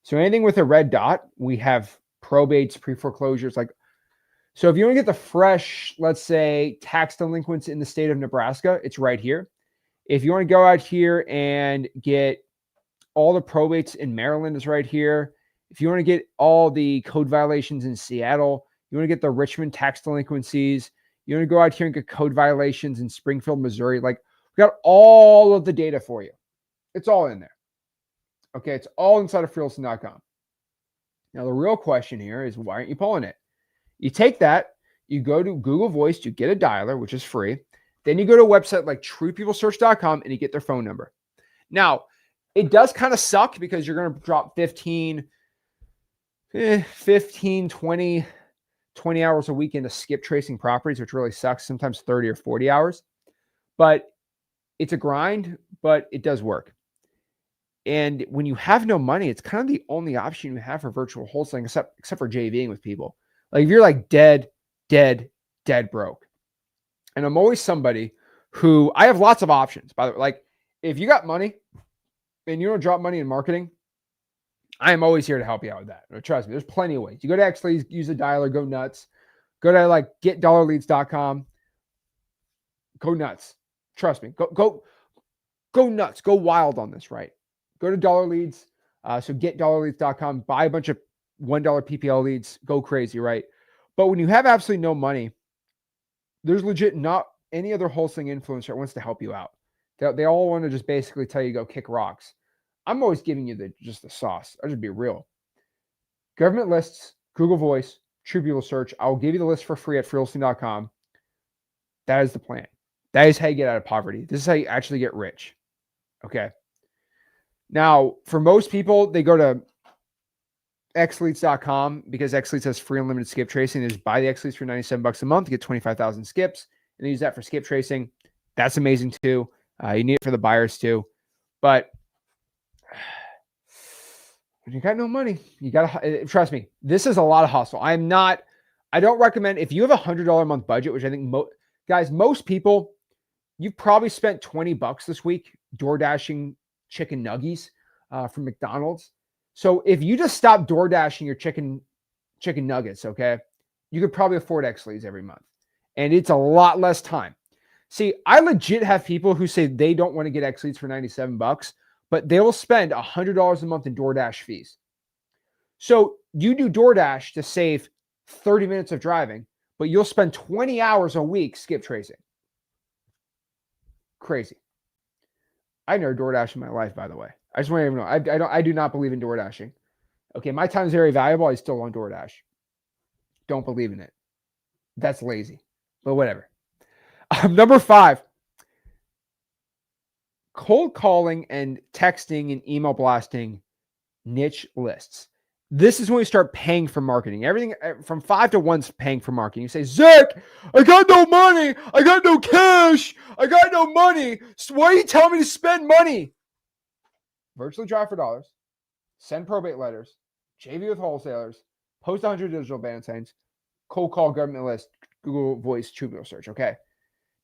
So anything with a red dot, we have probates, pre-foreclosures. So if you want to get the fresh, let's say, tax delinquents in the state of Nebraska, it's right here. If you want to go out here and get all the probates in Maryland, is right here. If you want to get all the code violations in Seattle, you want to get the Richmond tax delinquencies, you want to go out here and get code violations in Springfield, Missouri. We got all of the data for you. It's all in there. Okay, it's all inside of freelisting.com. Now, the real question here is, why aren't you pulling it? You take that, you go to Google Voice, you get a dialer, which is free. Then you go to a website like truepeoplesearch.com and you get their phone number. Now, it does kind of suck because you're going to drop 15, 20 hours a week into skip tracing properties, which really sucks, sometimes 30 or 40 hours. But it's a grind, but it does work. And when you have no money, it's kind of the only option you have for virtual wholesaling, except for JVing with people. Like if you're like dead broke. And I'm always somebody who, I have lots of options, by the way. Like if you got money and you don't drop money in marketing, I am always here to help you out with that. Trust me, there's plenty of ways. You go to XLeads, use a dialer, go nuts. Go to like getdollarleads.com. Go nuts. Trust me. Go nuts. Go wild on this, right? Go to Dollar Leads. So getdollarleads.com. Buy a bunch of $1 PPL leads. Go crazy, right? But when you have absolutely no money, there's legit not any other wholesaling influencer that wants to help you out. They all want to just basically tell you go kick rocks. I'm always giving you just the sauce. I'll just be real. Government lists, Google Voice, True People Search. I'll give you the list for free at freelisting.com. That is the plan. That is how you get out of poverty. This is how you actually get rich. Okay. Now, for most people, they go to xleads.com because xleads has free unlimited skip tracing. They just buy the xleads for $97 a month, get 25,000 skips, and they use that for skip tracing. That's amazing too. You need it for the buyers too. But when you got no money, you got to, trust me, this is a lot of hustle. I don't recommend, if you have $100 a month budget, which I think most people, you've probably spent $20 this week door dashing chicken nuggies from McDonald's. So if you just stop door dashing your chicken nuggets, okay, you could probably afford XLeads every month. And it's a lot less time. See, I legit have people who say they don't want to get XLeads for $97, but they will spend $100 a month in DoorDash fees. So you do DoorDash to save 30 minutes of driving, but you'll spend 20 hours a week skip tracing. Crazy. I never DoorDash in my life, by the way. I just want to know. I do not believe in DoorDashing. Okay, my time is very valuable. I still want DoorDash. Don't believe in it. That's lazy, but whatever. Number 5, cold calling and texting and email blasting niche lists. This is when we start paying for marketing. Everything from 5 to 1's paying for marketing. You say, Zach, I got no money. I got no cash. I got no money. So why are you telling me to spend money? Virtually drive for dollars. Send probate letters. JV with wholesalers. Post 100 digital band signs. Cold call government list. Google Voice, True People Search. Okay.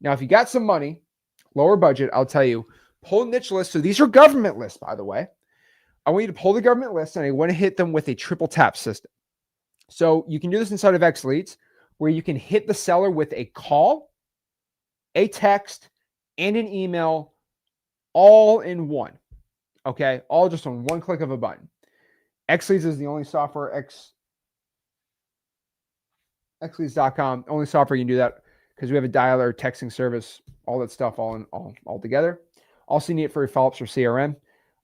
Now, if you got some money, lower budget, I'll tell you, pull niche lists. So these are government lists, by the way. I want you to pull the government list and I want to hit them with a triple tap system. So you can do this inside of XLeads where you can hit the seller with a call, a text, and an email all in one. Okay. All just on one click of a button. XLeads is the only software, xleads.com, only software you can do that because we have a dialer, texting service, all that stuff all together. Also need it for your follow-ups or CRM.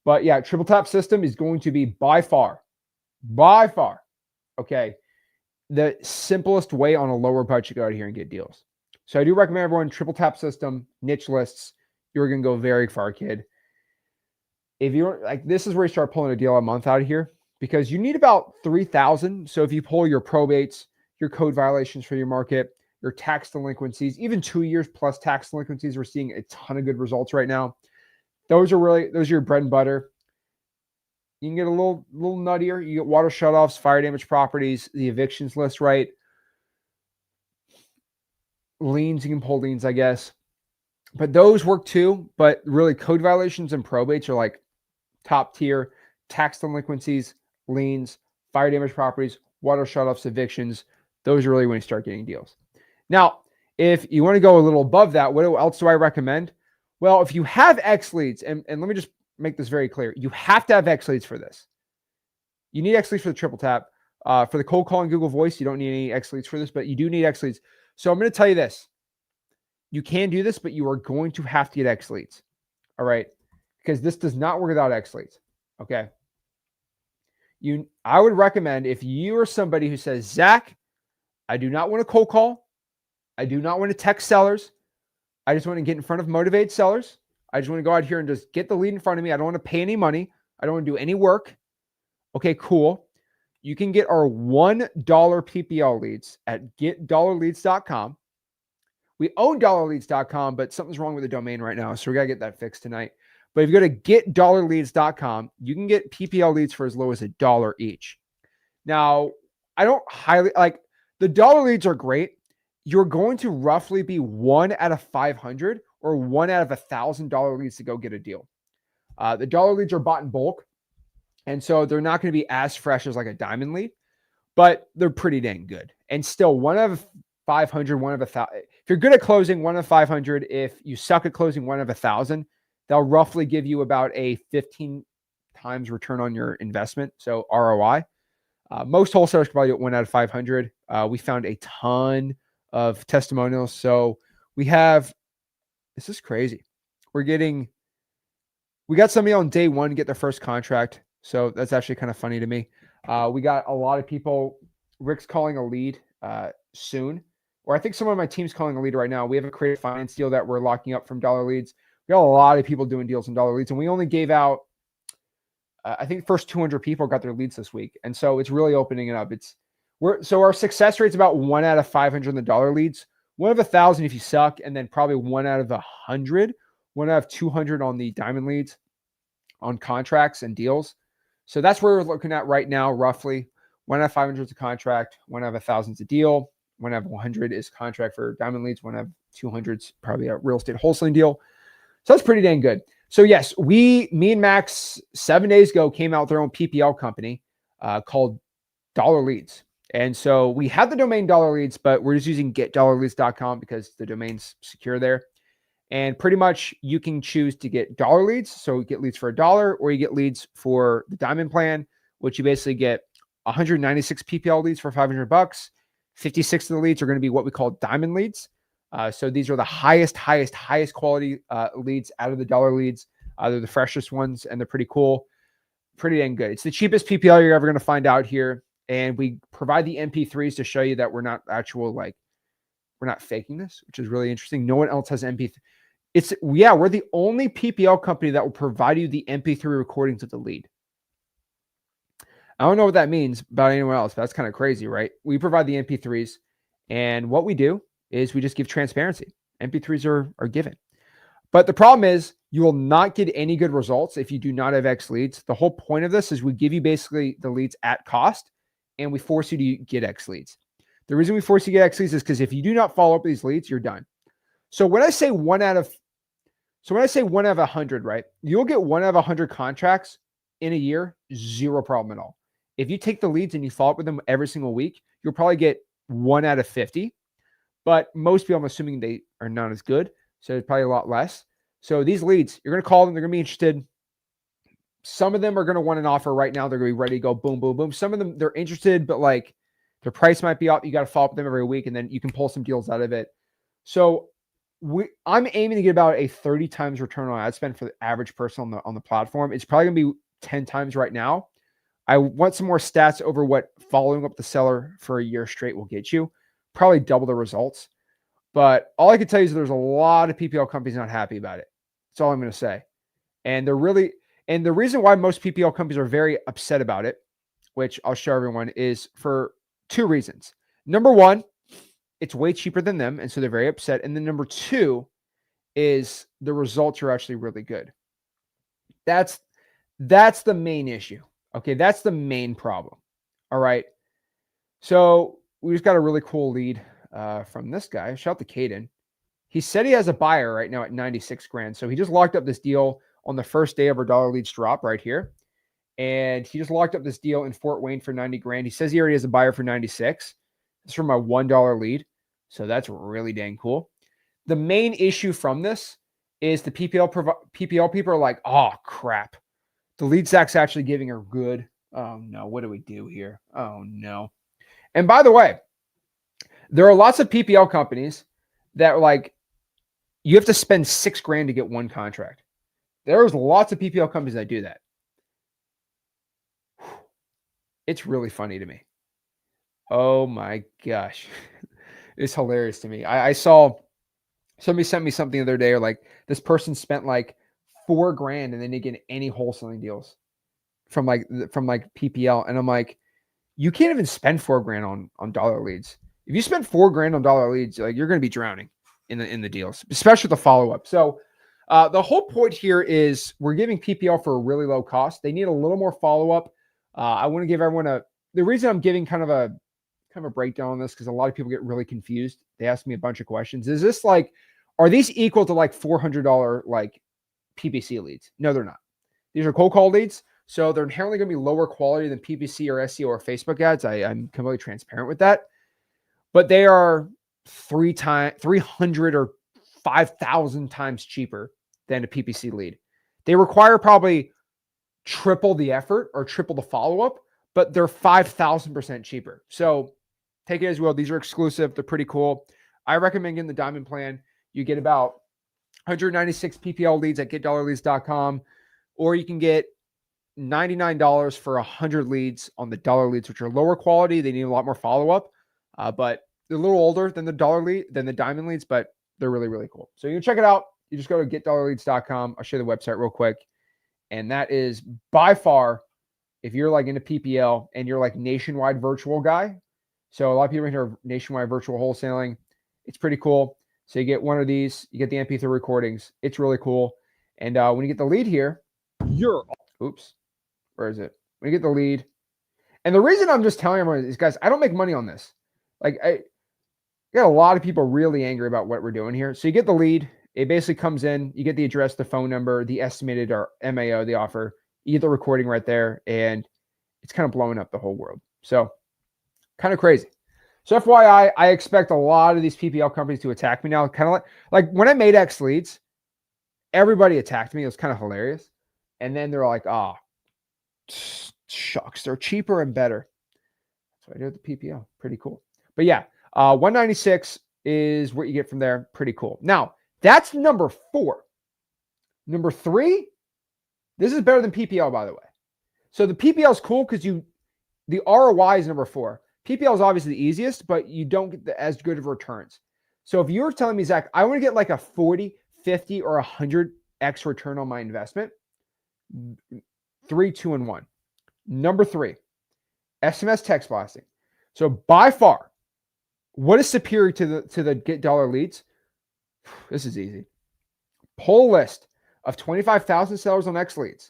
But yeah, triple tap system is going to be by far, okay, the simplest way on a lower budget to go out here and get deals. So I do recommend everyone triple tap system, niche lists. You're going to go very far, kid. If you're like, this is where you start pulling a deal a month out of here because you need about 3,000. So if you pull your probates, your code violations for your market, your tax delinquencies, even 2 years plus tax delinquencies, we're seeing a ton of good results right now. Those are your bread and butter. You can get a little nuttier. You get water shutoffs, fire damage properties, the evictions list, right? Liens, you can pull liens, I guess. But those work too. But really, code violations and probates are like top tier. Tax delinquencies, liens, fire damage properties, water shutoffs, evictions. Those are really when you start getting deals. Now, if you want to go a little above that, what else do I recommend? Well, if you have X leads, and let me just make this very clear, you have to have X leads for this. You need X leads for the triple tap. For the cold calling Google Voice, you don't need any X leads for this, but you do need X leads. So I'm going to tell you this. You can do this, but you are going to have to get X leads. All right. Because this does not work without X leads. Okay. I would recommend, if you are somebody who says, Zach, I do not want to cold call. I do not want to text sellers. I just want to get in front of motivated sellers. I just want to go out here and just get the lead in front of me. I don't want to pay any money. I don't want to do any work. Okay, cool. You can get our $1 PPL leads at getDollarLeads.com. We own DollarLeads.com, but something's wrong with the domain right now, so we got to get that fixed tonight. But if you go to getDollarLeads.com, you can get PPL leads for as low as $1 each. Now, I don't highly like the dollar leads are great. You're going to roughly be 1 out of 500 or 1 out of $1,000 leads to go get a deal. The dollar leads are bought in bulk, and so they're not going to be as fresh as like a diamond lead, but they're pretty dang good. And still, 1 out of 500, 1 of 1,000. If you're good at closing, 1 of 500. If you suck at closing, 1 of 1,000. They'll roughly give you about a 15 times return on your investment, so ROI. Most wholesalers can probably do 1 out of 500. We found a ton of testimonials. So we have, this is crazy. We got somebody on day 1 get their first contract. So that's actually kind of funny to me. We got a lot of people. Rick's calling a lead soon, or I think someone on my team's calling a lead right now. We have a creative finance deal that we're locking up from dollar leads. We got a lot of people doing deals in dollar leads, and we only gave out, I think the first 200 people got their leads this week. And so it's really opening it up. So our success rate's about 1 out of 500 in the dollar leads, 1 of 1,000 if you suck, and then probably 1 out of 100, 1 out of 200 on the diamond leads on contracts and deals. So that's where we're looking at right now, roughly. 1 out of 500 is a contract, 1 out of 1,000 is a deal, 1 out of 100 is contract for diamond leads, 1 out of 200 is probably a real estate wholesaling deal. So that's pretty dang good. So yes, me and Max 7 days ago came out with their own PPL company called Dollar Leads. And so we have the domain Dollar Leads, but we're just using getdollarleads.com because the domain's secure there. And pretty much you can choose to get dollar leads. So you get leads for $1, or you get leads for the diamond plan, which you basically get 196 PPL leads for $500. 56 of the leads are going to be what we call diamond leads. So these are the highest quality leads out of the dollar leads. They're the freshest ones, and they're pretty cool. Pretty dang good. It's the cheapest PPL you're ever going to find out here. And we provide the MP3s to show you that we're not we're not faking this, which is really interesting. No one else has MP3. We're the only PPL company that will provide you the MP3 recordings of the lead. I don't know what that means about anyone else, but that's kind of crazy, right? We provide the MP3s, and what we do is we just give transparency. MP3s are given. But the problem is you will not get any good results if you do not have X leads. The whole point of this is we give you basically the leads at cost, and we force you to get X leads. The reason we force you to get X leads is because if you do not follow up with these leads, you're done. So when I say 1 out of 100, right? You'll get 1 out of 100 contracts in a year, zero problem at all. If you take the leads and you follow up with them every single week, you'll probably get 1 out of 50. But most people, I'm assuming they are not as good. So it's probably a lot less. So these leads, you're going to call them. They're going to be interested. Some of them are going to want an offer right now. They're going to be ready to go boom, boom, boom. Some of them, they're interested, but like their price might be up. You got to follow up with them every week, and then you can pull some deals out of it. So I'm aiming to get about a 30 times return on ad spend for the average person on the platform. It's probably going to be 10 times right now. I want some more stats over what following up the seller for a year straight will get you. Probably double the results. But all I can tell you is there's a lot of PPL companies not happy about it. That's all I'm going to say. And the reason why most PPL companies are very upset about it, which I'll show everyone, is for 2 reasons. Number 1, it's way cheaper than them, and so they're very upset. And then number 2 is the results are actually really good. That's the main issue. Okay, that's the main problem. All right. So we just got a really cool lead from this guy. Shout out to Caden. He said he has a buyer right now at 96 grand. So he just locked up this deal on the first day of our dollar leads drop right here. And he just locked up this deal in Fort Wayne for 90 grand. He says he already has a buyer for 96. It's from my $1 lead. So that's really dang cool. The main issue from this is the PPL people are like, oh, crap. The lead Zach's actually giving are good. Oh, no. What do we do here? Oh, no. And by the way, there are lots of PPL companies that are like, you have to spend 6 grand to get one contract. There's lots of PPL companies that do that. It's really funny to me. Oh my gosh. It's hilarious to me. I saw somebody sent me something the other day, or like this person spent like 4 grand and they didn't get any wholesaling deals from PPL. And I'm like, you can't even spend 4 grand on dollar leads. If you spend 4 grand on dollar leads, like you're going to be drowning in the deals, especially the follow-up. So the whole point here is we're giving PPL for a really low cost. They need a little more follow-up. I want to give everyone the reason I'm giving kind of a breakdown on this, because a lot of people get really confused. They ask me a bunch of questions. Is this like, are these equal to like $400 like PPC leads? No, they're not. These are cold call leads. So they're inherently going to be lower quality than PPC or SEO or Facebook ads. I'm completely transparent with that. But they are 300 or 5,000 times cheaper than a PPC lead. They require probably triple the effort or triple the follow-up, but they're 5,000% cheaper. So take it as well. These are exclusive. They're pretty cool. I recommend getting the Diamond plan. You get about 196 PPL leads at getdollarleads.com, or you can get $99 for 100 leads on the dollar leads, which are lower quality. They need a lot more follow-up, but they're a little older than the diamond leads, but they're really, really cool. So you can check it out. You just go to getdollarleads.com. I'll show you the website real quick. And that is by far, if you're like into PPL and you're like nationwide virtual guy. So a lot of people here are nationwide virtual wholesaling. It's pretty cool. So you get one of these, you get the MP3 recordings. It's really cool. And when you get the lead here, where is it? When you get the lead. And the reason I'm just telling everyone is, guys, I don't make money on this. Like I got a lot of people really angry about what we're doing here. So you get the lead. It basically comes in, you get the address, the phone number, the estimated or MAO, the offer, you get the recording right there, and it's kind of blowing up the whole world. So kind of crazy. So FYI, I expect a lot of these PPL companies to attack me now. Kind of like when I made X leads, everybody attacked me. It was kind of hilarious. And then they're like, oh, shucks, they're cheaper and better. So I did with the PPL. Pretty cool. But yeah, 196 is what you get from there. Pretty cool. Now, that's number 4. Number 3, this is better than PPL, by the way. So the PPL is cool because the ROI is number 4. PPL is obviously the easiest, but you don't get as good of returns. So if you're telling me, Zach, I want to get like a 40, 50, or 100x return on my investment, 3, 2, and 1. Number 3, SMS text blasting. So by far, what is superior to the get dollar leads? This is easy. Pull a list of 25,000 sellers on X leads.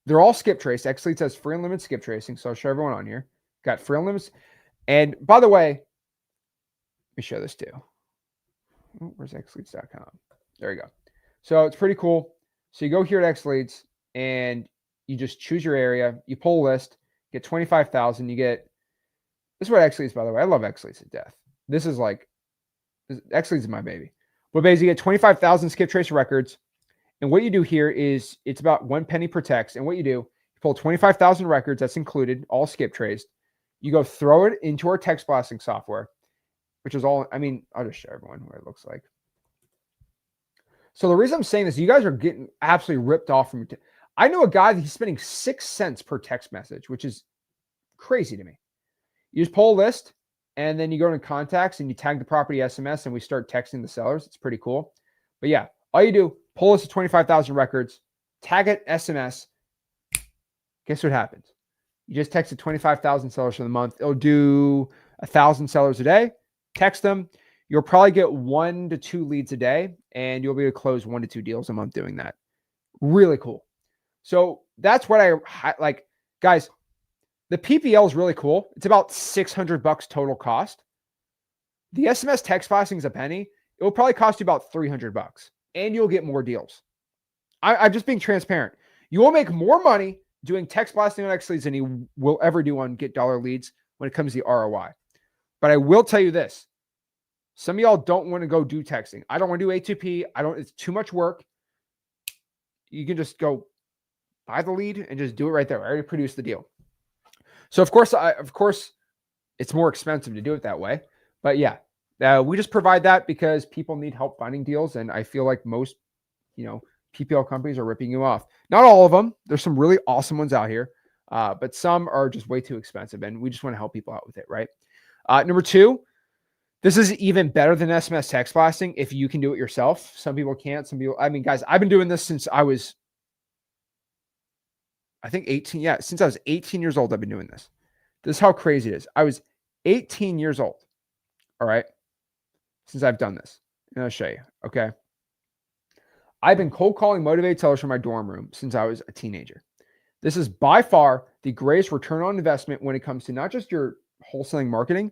They're all skip traced. X leads has free unlimited skip tracing. So I'll show everyone on here. Got free unlimited. And by the way, let me show this too. Oh, where's xleads.com? There you go. So it's pretty cool. So you go here at X leads and you just choose your area. You pull a list, get 25,000. You get, this is what X leads, by the way. I love X leads to death. This is like, X leads is my baby. But basically, you get 25,000 skip trace records. And what you do here is it's about 1 penny per text. And what you do, you pull 25,000 records, that's included, all skip traced. You go throw it into our text blasting software, which is all, I mean, I'll just show everyone what it looks like. So the reason I'm saying this, you guys are getting absolutely ripped off from it. I know a guy that he's spending 6 cents per text message, which is crazy to me. You just pull a list, and then you go into contacts and you tag the property SMS, and we start texting the sellers. It's pretty cool. But yeah, all you do, pull a list of 25,000 records, tag it SMS. Guess what happens? You just texted 25,000 sellers for the month. It'll do 1,000 sellers a day. Text them. You'll probably get 1 to 2 leads a day, and you'll be able to close 1 to 2 deals a month doing that. Really cool. So that's what I like, guys. The PPL is really cool. It's about $600 total cost. The SMS text blasting is a penny. It will probably cost you about $300, and you'll get more deals. I'm just being transparent. You will make more money doing text blasting on X leads than you will ever do on Get Dollar Leads when it comes to the ROI. But I will tell you this. Some of y'all don't want to go do texting. I don't want to do A2P. It's too much work. You can just go buy the lead and just do it right there. I already produced the deal. So of course, it's more expensive to do it that way. But yeah, we just provide that because people need help finding deals. And I feel like most, PPL companies are ripping you off. Not all of them. There's some really awesome ones out here. But some are just way too expensive. And we just want to help people out with it, right? Number two, this is even better than SMS text blasting if you can do it yourself. Some people can't. Some people, guys, I've been doing this since I was, I think 18. Yeah, since I was 18 years old, I've been doing this. This is how crazy it is. I was 18 years old. All right. Since I've done this. And I'll show you. Okay. I've been cold calling motivated sellers from my dorm room since I was a teenager. This is by far the greatest return on investment when it comes to not just your wholesaling marketing,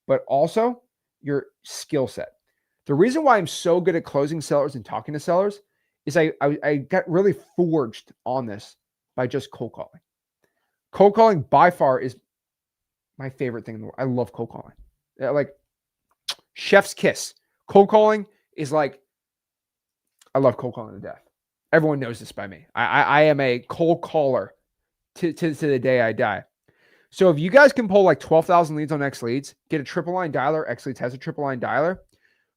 but also your skill set. The reason why I'm so good at closing sellers and talking to sellers is I got really forged on this by just cold calling. Cold calling by far is my favorite thing in the world. I love cold calling. Like chef's kiss. Cold calling is like, I love cold calling to death. Everyone knows this by me. I am a cold caller to the day I die. So if you guys can pull like 12,000 leads on X Leads, get a triple line dialer, X Leads has a triple line dialer,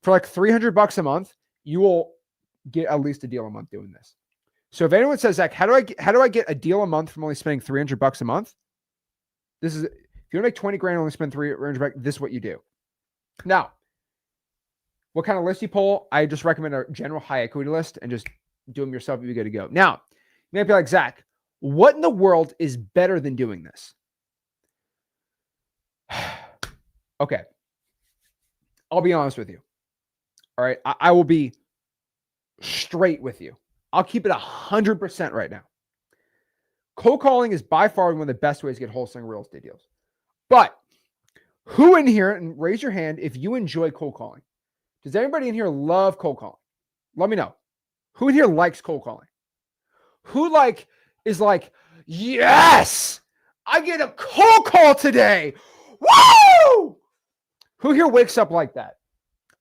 for like $300 a month, you will get at least a deal a month doing this. So if anyone says, Zach, how do I get a deal a month from only spending $300 a month? This is, if you want to make 20 grand, only spend $300, this is what you do. Now, what kind of list you pull? I just recommend a general high equity list and just do them yourself. You'll be good to go. Now, you might be like, Zach, what in the world is better than doing this? Okay. I'll be honest with you. All right. I will be straight with you. I'll keep it 100% right now. Cold calling is by far one of the best ways to get wholesaling real estate deals. But who in here, and raise your hand if you enjoy cold calling. Does anybody in here love cold calling? Let me know. Who in here likes cold calling? Who is like, yes, I get a cold call today. Woo! Who here wakes up like that?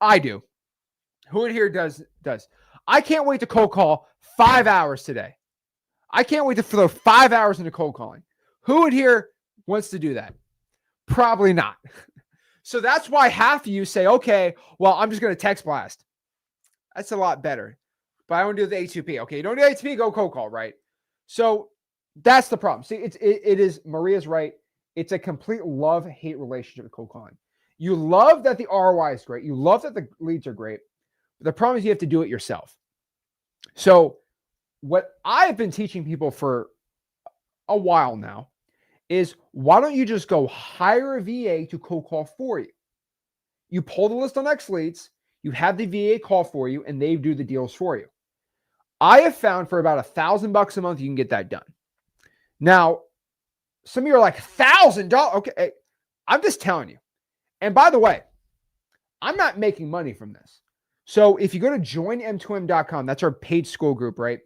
I do. Who in here does? I can't wait to cold call 5 hours today. I can't wait to throw 5 hours into cold calling. Who in here wants to do that? Probably not. So that's why half of you say, okay, well, I'm just going to text blast. That's a lot better. But I want to do the A2P. Okay, you don't do A2P, go cold call, right? So that's the problem. See, it is, Maria's right. It's a complete love-hate relationship with cold calling. You love that the ROI is great. You love that the leads are great. But the problem is you have to do it yourself. So what I've been teaching people for a while now is, why don't you just go hire a VA to cold call for you? You pull the list on X Leads, you have the VA call for you, and they do the deals for you. I have found for about $1,000 a month, you can get that done. Now, some of you are like, $1,000? Okay, I'm just telling you. And by the way, I'm not making money from this. So if you go to joinm2m.com, that's our paid school group, right?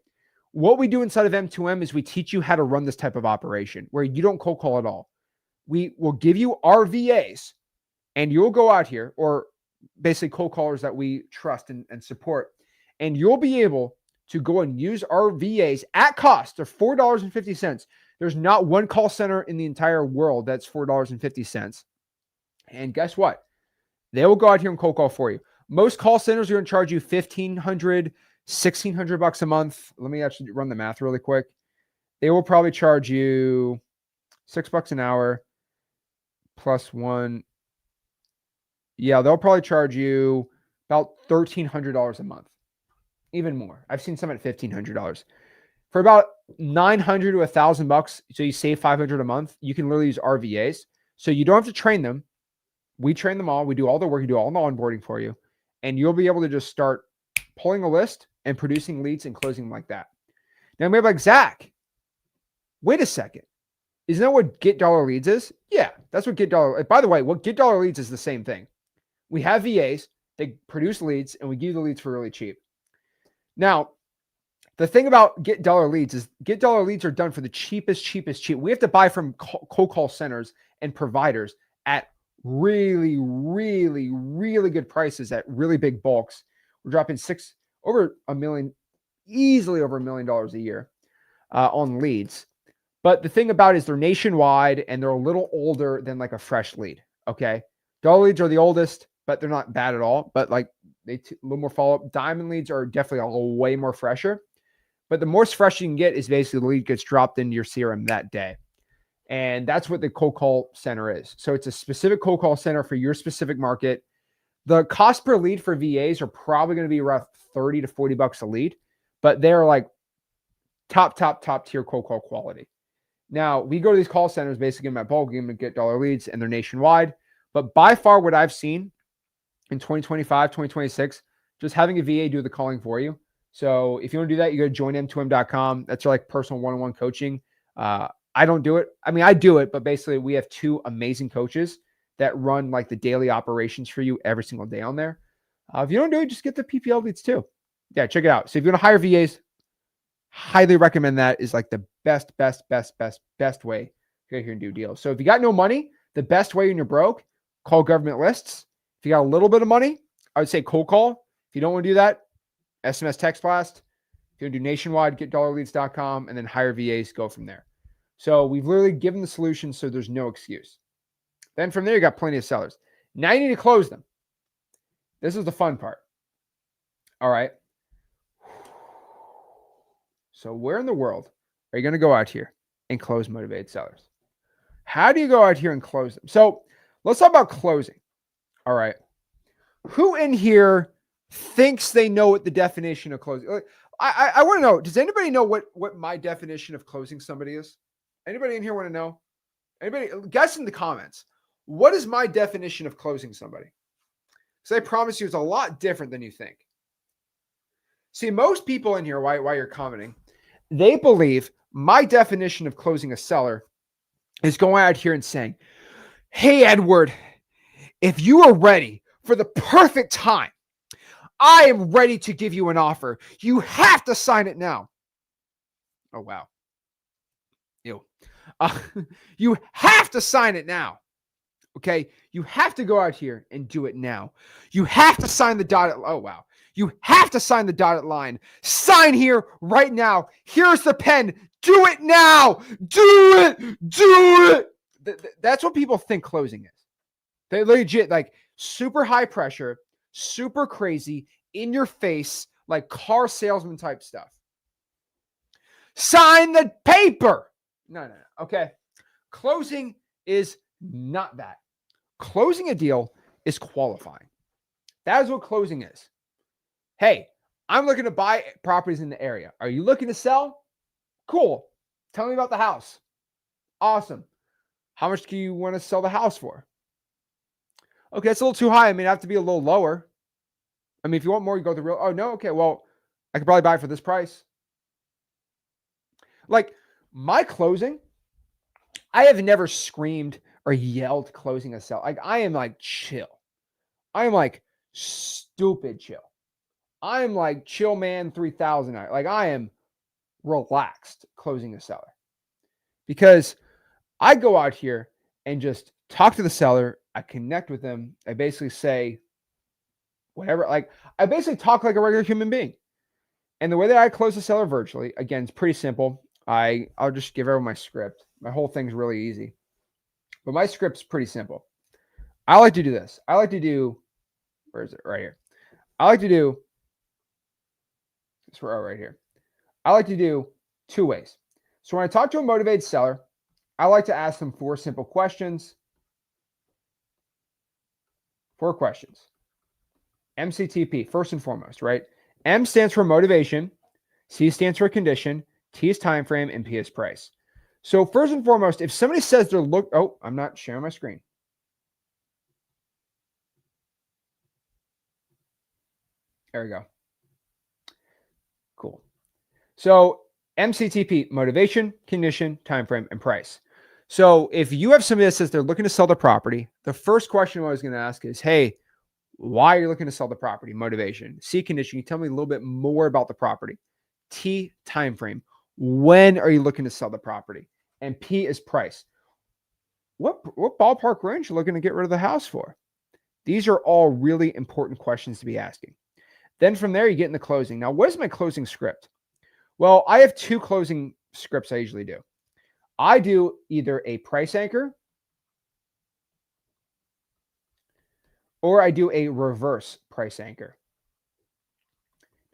What we do inside of M2M is we teach you how to run this type of operation where you don't cold call at all. We will give you our VAs and you'll go out here, or basically cold callers that we trust and support, and you'll be able to go and use our VAs at cost of $4.50. There's not one call center in the entire world that's $4.50. And guess what? They will go out here and cold call for you. Most call centers are going to charge you $1,500, $1,600 a month. Let me actually run the math really quick. They will probably charge you $6 an hour plus one. Yeah, they'll probably charge you about $1,300 a month, even more. I've seen some at $1,500 for about $900 to $1,000. So you save $500 a month. You can literally use RVAs. So you don't have to train them. We train them all. We do all the work. We do all the onboarding for you. And you'll be able to just start pulling a list and producing leads and closing them like that. Now, maybe like, Zach, Wait a second. Isn't that what Get Dollar Leads is? Yeah, that's what Get Dollar. By the way, what Get Dollar Leads is the same thing. We have VAs, they produce leads, and we give you the leads for really cheap. Now, the thing about Get Dollar Leads is Get Dollar Leads are done for the cheapest. We have to buy from cold call centers and providers at really, really, really good prices at really big bulks. We're dropping over $1 million, easily over $1 million a year on leads. But the thing about it is they're nationwide and they're a little older than like a fresh lead. Okay. Dollar leads are the oldest, but they're not bad at all. But like a little more follow up. Diamond leads are definitely way more fresher. But the more fresh you can get is basically the lead gets dropped into your CRM that day. And that's what the cold call center is. So it's a specific cold call center for your specific market. The cost per lead for VAs are probably going to be around 30 to 40 bucks a lead, but they're like top tier cold call quality. Now, we go to these call centers, basically in my bulk game to Get Dollar Leads, and they're nationwide. But by far what I've seen in 2025, 2026, just having a VA do the calling for you. So if you want to do that, you go to joinm2m.com. That's like personal one-on-one coaching. I don't do it. I mean, I do it, but basically we have two amazing coaches that run like the daily operations for you every single day on there. If you don't do it, just get the PPL leads too. Yeah, check it out. So if you want to hire VAs, highly recommend that. Is like the best way to get here and do deals. So if you got no money, the best way when you're broke, call government lists. If you got a little bit of money, I would say cold call. If you don't want to do that, SMS text blast. If you want to do nationwide, getdollarleads.com, and then hire VAs, go from there. So we've literally given the solution, so there's no excuse. Then from there, you got plenty of sellers. Now you need to close them. This is the fun part. All right. So where in the world are you going to go out here and close motivated sellers? How do you go out here and close them? So let's talk about closing. All right. Who in here thinks they know what the definition of closing? I want to know, does anybody know what my definition of closing somebody is? Anybody in here want to know? Anybody guess in the comments. What is my definition of closing somebody? Because I promise you it's a lot different than you think. See, most people in here, while you're commenting, they believe my definition of closing a seller is going out here and saying, hey, Edward, if you are ready for the perfect time, I am ready to give you an offer. You have to sign it now. Oh, wow. Ew. You have to sign it now. Okay. You have to go out here and do it now. You have to sign the dotted. Oh, wow. You have to sign the dotted line. Sign here right now. Here's the pen. Do it now. Do it. Do it. That's what people think closing is. They legit like super high pressure, super crazy, in your face, like car salesman type stuff. Sign the paper. No. Okay. Closing is not that. Closing a deal is qualifying. That is what closing is. Hey, I'm looking to buy properties in the area. Are you looking to sell? Cool. Tell me about the house. Awesome. How much do you want to sell the house for? Okay, it's a little too high. I mean, I have to be a little lower. I mean, if you want more, you go to the real. Oh, no. Okay, well, I could probably buy it for this price. Like my closing, I have never screamed or yelled closing a sale. Like I am like chill. I am like stupid chill. I am like chill man 3000. Like I am relaxed closing a seller because I go out here and just talk to the seller. I connect with them. I basically say whatever. Like I basically talk like a regular human being. And the way that I close the seller virtually, again, it's pretty simple. I'll just give everyone my script. My whole thing's really easy. But my script's pretty simple. I like to do this. I like to do, where is it? Right here. I like to do, it's right here. I like to do two ways. So when I talk to a motivated seller, I like to ask them 4 simple questions. 4 questions. MCTP, first and foremost, right? M stands for motivation. C stands for condition. T is time frame, and P is price. So first and foremost, if somebody says they're I'm not sharing my screen. There we go. Cool. So MCTP, motivation, condition, time frame, and price. So if you have somebody that says they're looking to sell the property, the first question I'm always going to ask is, hey, why are you looking to sell the property? Motivation. C, condition. You tell me a little bit more about the property. T, time frame. When are you looking to sell the property? And P is price. What ballpark range are you looking to get rid of the house for? These are all really important questions to be asking. Then from there, you get in the closing. Now, what is my closing script? Well, I have two closing scripts I usually do. I do either a price anchor or I do a reverse price anchor.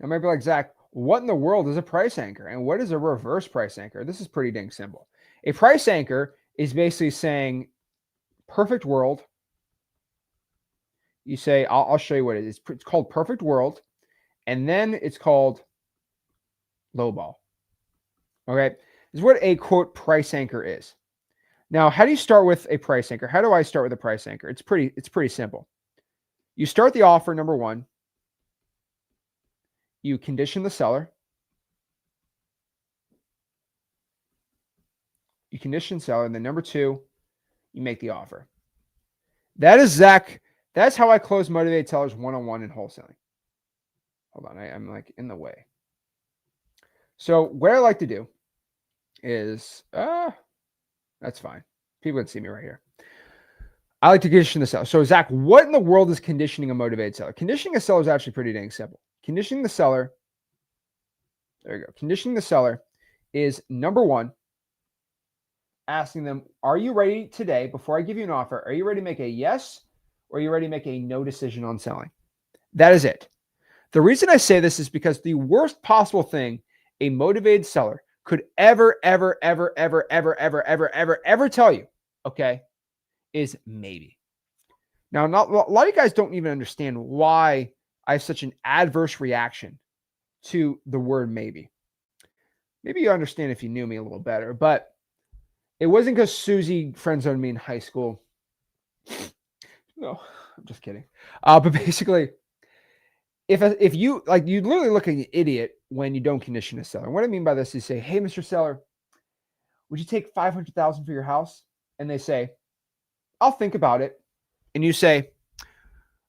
Now, maybe like, Zach, what in the world is a price anchor? And what is a reverse price anchor? This is pretty dang simple. A price anchor is basically saying, perfect world. You say, I'll show you what it is. It's called perfect world. And then it's called lowball. Okay. This is what a quote price anchor is. Now, how do you start with a price anchor? How do I start with a price anchor? It's pretty simple. You start the offer, number one. You condition the seller. You condition seller. And then number two, you make the offer. That is Zach. That's how I close motivated sellers one-on-one in wholesaling. Hold on. I'm like in the way. So what I like to do is, that's fine. People can see me right here. I like to condition the seller. So Zach, what in the world is conditioning a motivated seller? Conditioning a seller is actually pretty dang simple. Conditioning the seller, there you go. Conditioning the seller is number one, asking them, are you ready today, before I give you an offer, are you ready to make a yes or are you ready to make a no decision on selling? That is it. The reason I say this is because the worst possible thing a motivated seller could ever tell you, okay, is maybe. Now, a lot of you guys don't even understand why I have such an adverse reaction to the word maybe. Maybe you understand if you knew me a little better, but it wasn't because Susie friend-zoned me in high school. No, I'm just kidding. But basically, if you like, you literally look like an idiot when you don't condition a seller. What I mean by this is say, hey, Mr. Seller, would you take $500,000 for your house? And they say, I'll think about it. And you say,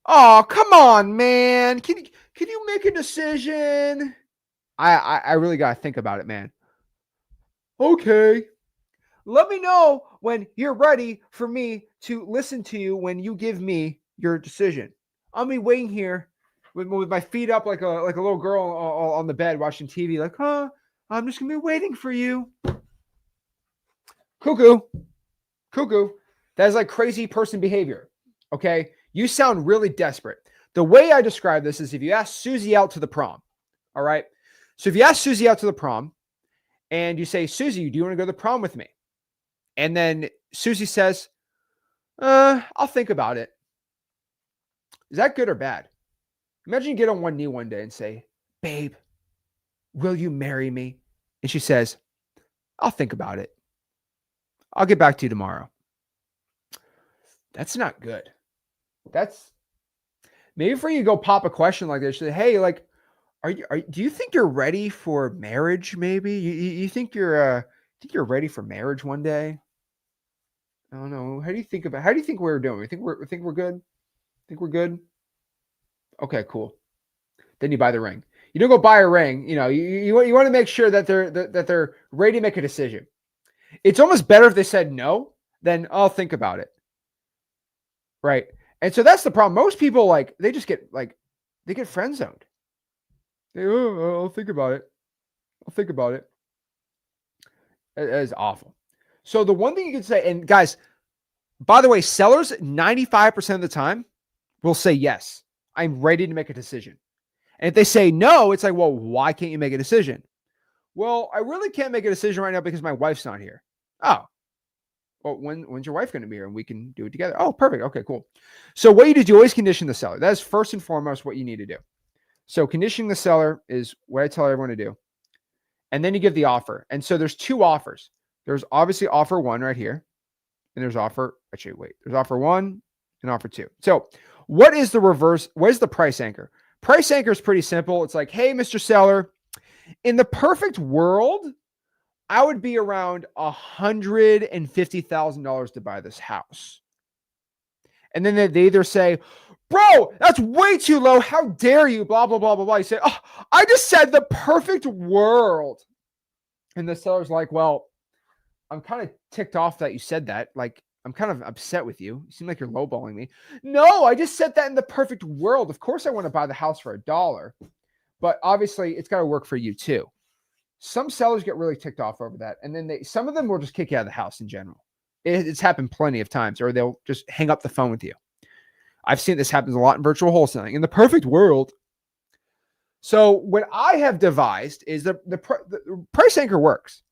oh, come on, man. Can you make a decision? I really got to think about it, man. Okay. Let me know when you're ready for me to listen to you when you give me your decision. I'll be waiting here with my feet up like a little girl on the bed watching TV, like, I'm just going to be waiting for you. Cuckoo. That is like crazy person behavior. Okay. You sound really desperate. The way I describe this is if you ask Susie out to the prom. All right. So if you ask Susie out to the prom and you say, Susie, do you want to go to the prom with me? And then Susie says, I'll think about it. Is that good or bad? Imagine you get on one knee one day and say, babe, will you marry me? And she says, I'll think about it. I'll get back to you tomorrow. That's not good. That's maybe for you to go pop a question like this. Say, hey, like, do you think you're ready for marriage? Maybe you think you're ready for marriage one day? I don't know. How do you think we're doing? You think we're good? Think we're good? Okay, cool. Then you buy the ring. You don't go buy a ring. You know, you want to make sure that they're ready to make a decision. It's almost better if they said no than I'll think about it. Right. And so that's the problem. Most people they just get they get friend zoned. I'll think about it. I'll think about it. That is awful. So the one thing you can say, and guys, by the way, sellers 95% of the time will say yes. I'm ready to make a decision. And if they say no, it's like, well, why can't you make a decision? Well, I really can't make a decision right now because my wife's not here. Oh, well, when's your wife going to be here and we can do it together? Oh, perfect. Okay, cool. So what you do is you always condition the seller. That is first and foremost what you need to do. So conditioning the seller is what I tell everyone to do. And then you give the offer. And so there's two offers. There's obviously offer one right here. And there's there's offer one and offer two. So what is the reverse? What is the price anchor? Price anchor is pretty simple. It's like, hey, Mr. Seller, in the perfect world, I would be around $150,000 to buy this house. And then they either say, bro, that's way too low. How dare you? Blah, blah, blah, blah, blah. You say, oh, I just said the perfect world. And the seller's like, well, I'm kind of ticked off that you said that. Like, I'm kind of upset with you. You seem like you're lowballing me. No, I just said that in the perfect world. Of course, I want to buy the house for $1, but obviously it's got to work for you too. Some sellers get really ticked off over that. And then some of them will just kick you out of the house in general. It's happened plenty of times, or they'll just hang up the phone with you. I've seen this happens a lot in virtual wholesaling. In the perfect world. So what I have devised is the price anchor works,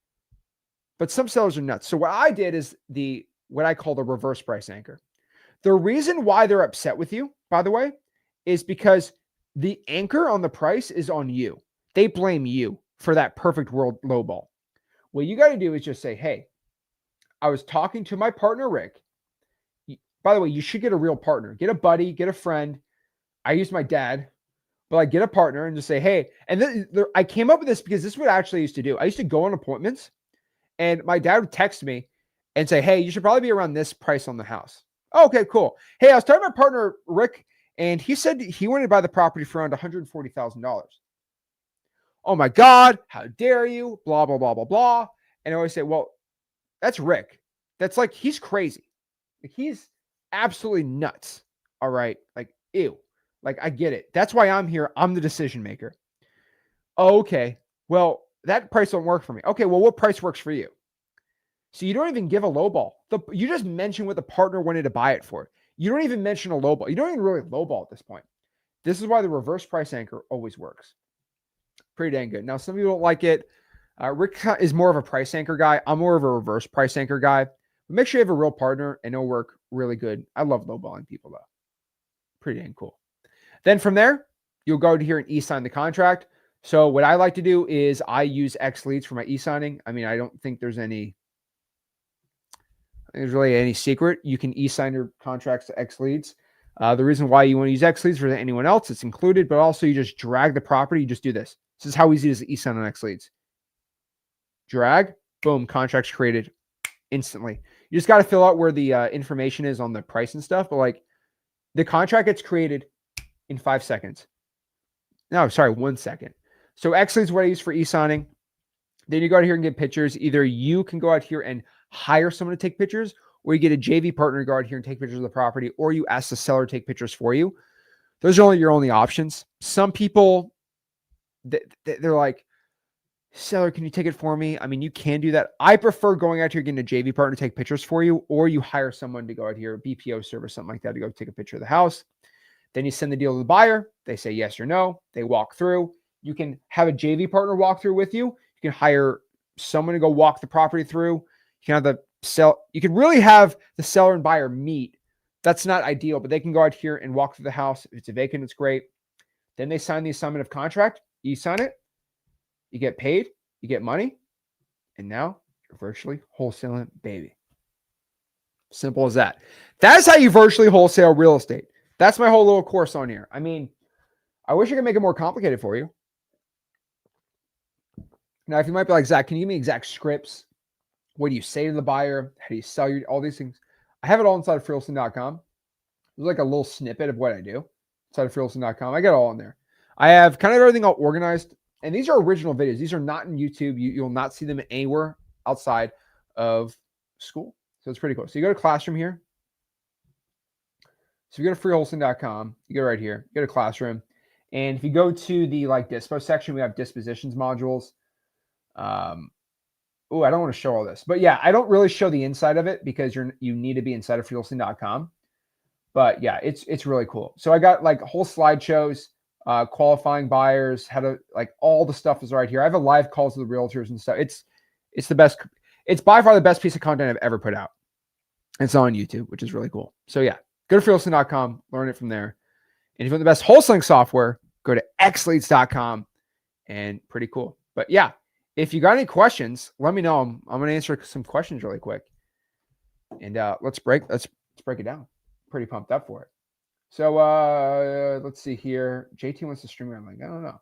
but some sellers are nuts. So what I did is what I call the reverse price anchor. The reason why they're upset with you, by the way, is because the anchor on the price is on you. They blame you for that perfect world lowball. What you got to do is just say, hey, I was talking to my partner, Rick. By the way, you should get a real partner. Get a buddy, get a friend. I use my dad, but I get a partner and just say, hey, and then I came up with this because this is what I actually used to do. I used to go on appointments and my dad would text me and say, hey, you should probably be around this price on the house. Oh, okay, cool. Hey, I was talking to my partner, Rick, and he said he wanted to buy the property for around $140,000. Oh my God, how dare you? Blah, blah, blah, blah, blah. And I always say, well, that's Rick. That's like, he's crazy. Like, he's absolutely nuts. All right. Like, ew. Like, I get it. That's why I'm here. I'm the decision maker. Oh, okay. Well, that price don't work for me. Okay. Well, what price works for you? So you don't even give a lowball. You just mention what the partner wanted to buy it for. You don't even mention a lowball. You don't even really lowball at this point. This is why the reverse price anchor always works. Pretty dang good. Now, some people don't like it. Rick is more of a price anchor guy. I'm more of a reverse price anchor guy. But make sure you have a real partner and it'll work really good. I love lowballing people though. Pretty dang cool. Then from there, you'll go to here and e-sign the contract. So what I like to do is I use X Leads for my e-signing. I mean, I don't think there's really any secret. You can e-sign your contracts to X Leads. The reason why you want to use X Leads for anyone else, it's included, but also you just drag the property. You just do this. This is how easy it is to e-sign on X Leads. Drag, boom, contracts created instantly. You just got to fill out where the information is on the price and stuff, but like the contract gets created in 5 seconds. No, sorry, 1 second. So X Leads is what I use for e-signing. Then you go out here and get pictures. Either you can go out here and hire someone to take pictures, or you get a JV partner to go out here and take pictures of the property, or you ask the seller to take pictures for you. Those are your only options. Some people, they're like, seller, can you take it for me? I mean, you can do that. I prefer going out here, getting a JV partner to take pictures for you, or you hire someone to go out here, a BPO service, something like that, to go take a picture of the house. Then you send the deal to the buyer. They say yes or no. They walk through. You can have a JV partner walk through with you. You can hire someone to go walk the property through. You can have you can really have the seller and buyer meet. That's not ideal, but they can go out here and walk through the house. If it's a vacant, it's great. Then they sign the assignment of contract. You sign it. You get paid. You get money. And now you're virtually wholesaling, baby. Simple as that. That's how you virtually wholesale real estate. That's my whole little course on here. I mean, I wish I could make it more complicated for you. Now, if you might be like, Zach, can you give me exact scripts? What do you say to the buyer? How do you sell all these things? I have it all inside of freeholstein.com. There's like a little snippet of what I do inside of freeholstein.com. I got it all in there. I have kind of everything all organized. And these are original videos. These are not in YouTube. You'll not see them anywhere outside of school. So it's pretty cool. So you go to Classroom here. So you go to freeholstein.com. You go right here. You go to Classroom. And if you go to the dispo section, we have dispositions modules. I don't want to show all this, but yeah, I don't really show the inside of it because you need to be inside of freeholstein.com. But yeah, it's really cool. So I got whole slideshows, qualifying buyers, how to all the stuff is right here. I have a live calls with the realtors and stuff. It's the best. It's by far the best piece of content I've ever put out. It's on YouTube, which is really cool. So yeah, go to freeholstein.com, learn it from there. And if you want the best wholesaling software, go to xleads.com, and pretty cool. But yeah, if you got any questions, let me know. I'm going to answer some questions really quick. And let's break it down. Pretty pumped up for it. So let's see here. JT wants to stream around. I don't know.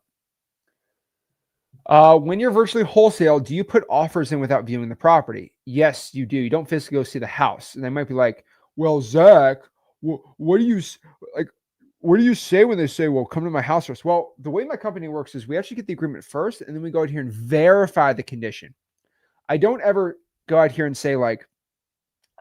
When you're virtually wholesale, do you put offers in without viewing the property? Yes, you do. You don't physically go see the house. And they might be like, well, Zach, what do you like? What do you say when they say, well, come to my house first? Well, the way my company works is we actually get the agreement first, and then we go out here and verify the condition. I don't ever go out here and say like,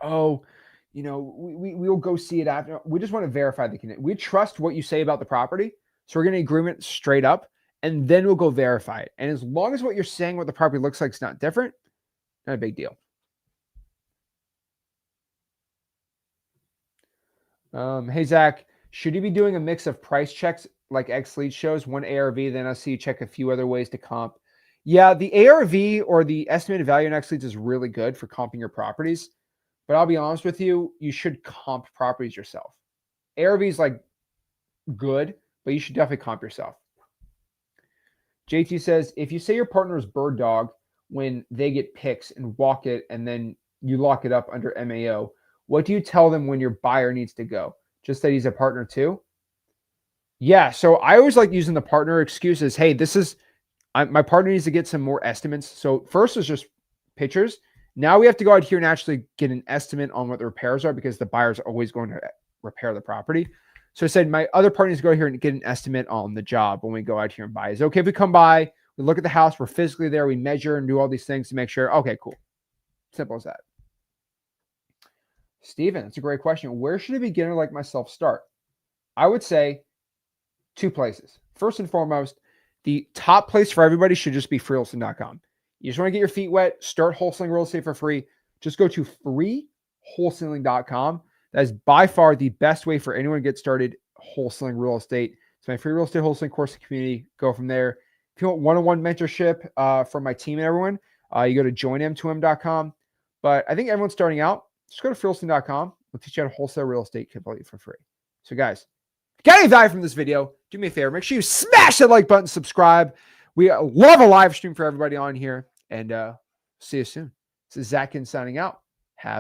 oh, we'll go see it after. We just want to verify the condition. We trust what you say about the property. So we're getting an agreement straight up, and then we'll go verify it. And as long as what you're saying, what the property looks like is not different, not a big deal. Hey, Zach, should you be doing a mix of price checks like X Lead shows, one ARV, then I see you check a few other ways to comp? Yeah, the ARV or the estimated value in X Leads is really good for comping your properties. But I'll be honest with you, you should comp properties yourself. ARV is like good, but you should definitely comp yourself. JT says, if you say your partner is bird dog when they get picks and walk it and then you lock it up under MAO, what do you tell them when your buyer needs to go? Just that he's a partner too? Yeah, so I always like using the partner excuses. Hey, my partner needs to get some more estimates. So first is just pictures. Now we have to go out here and actually get an estimate on what the repairs are because the buyer's always going to repair the property. So I said, my other partner needs to go here and get an estimate on the job when we go out here and buy. Is it okay if we come by, we look at the house, we're physically there, we measure and do all these things to make sure, okay, cool. Simple as that. Steven, that's a great question. Where should a beginner like myself start? I would say 2 places. First and foremost, the top place for everybody should just be freewholesaling.com. You just want to get your feet wet, start wholesaling real estate for free. Just go to freewholesaling.com. That is by far the best way for anyone to get started wholesaling real estate. It's my free real estate wholesaling course community. Go from there. If you want one-on-one mentorship from my team and everyone, you go to joinm2m.com. But I think everyone's starting out. Just go to freewholesaling.com. We'll teach you how to wholesale real estate completely for free. So guys, if you got any value from this video, do me a favor. Make sure you smash that like button, subscribe. We love a live stream for everybody on here. And see you soon. This is Zach Ginn signing out. Have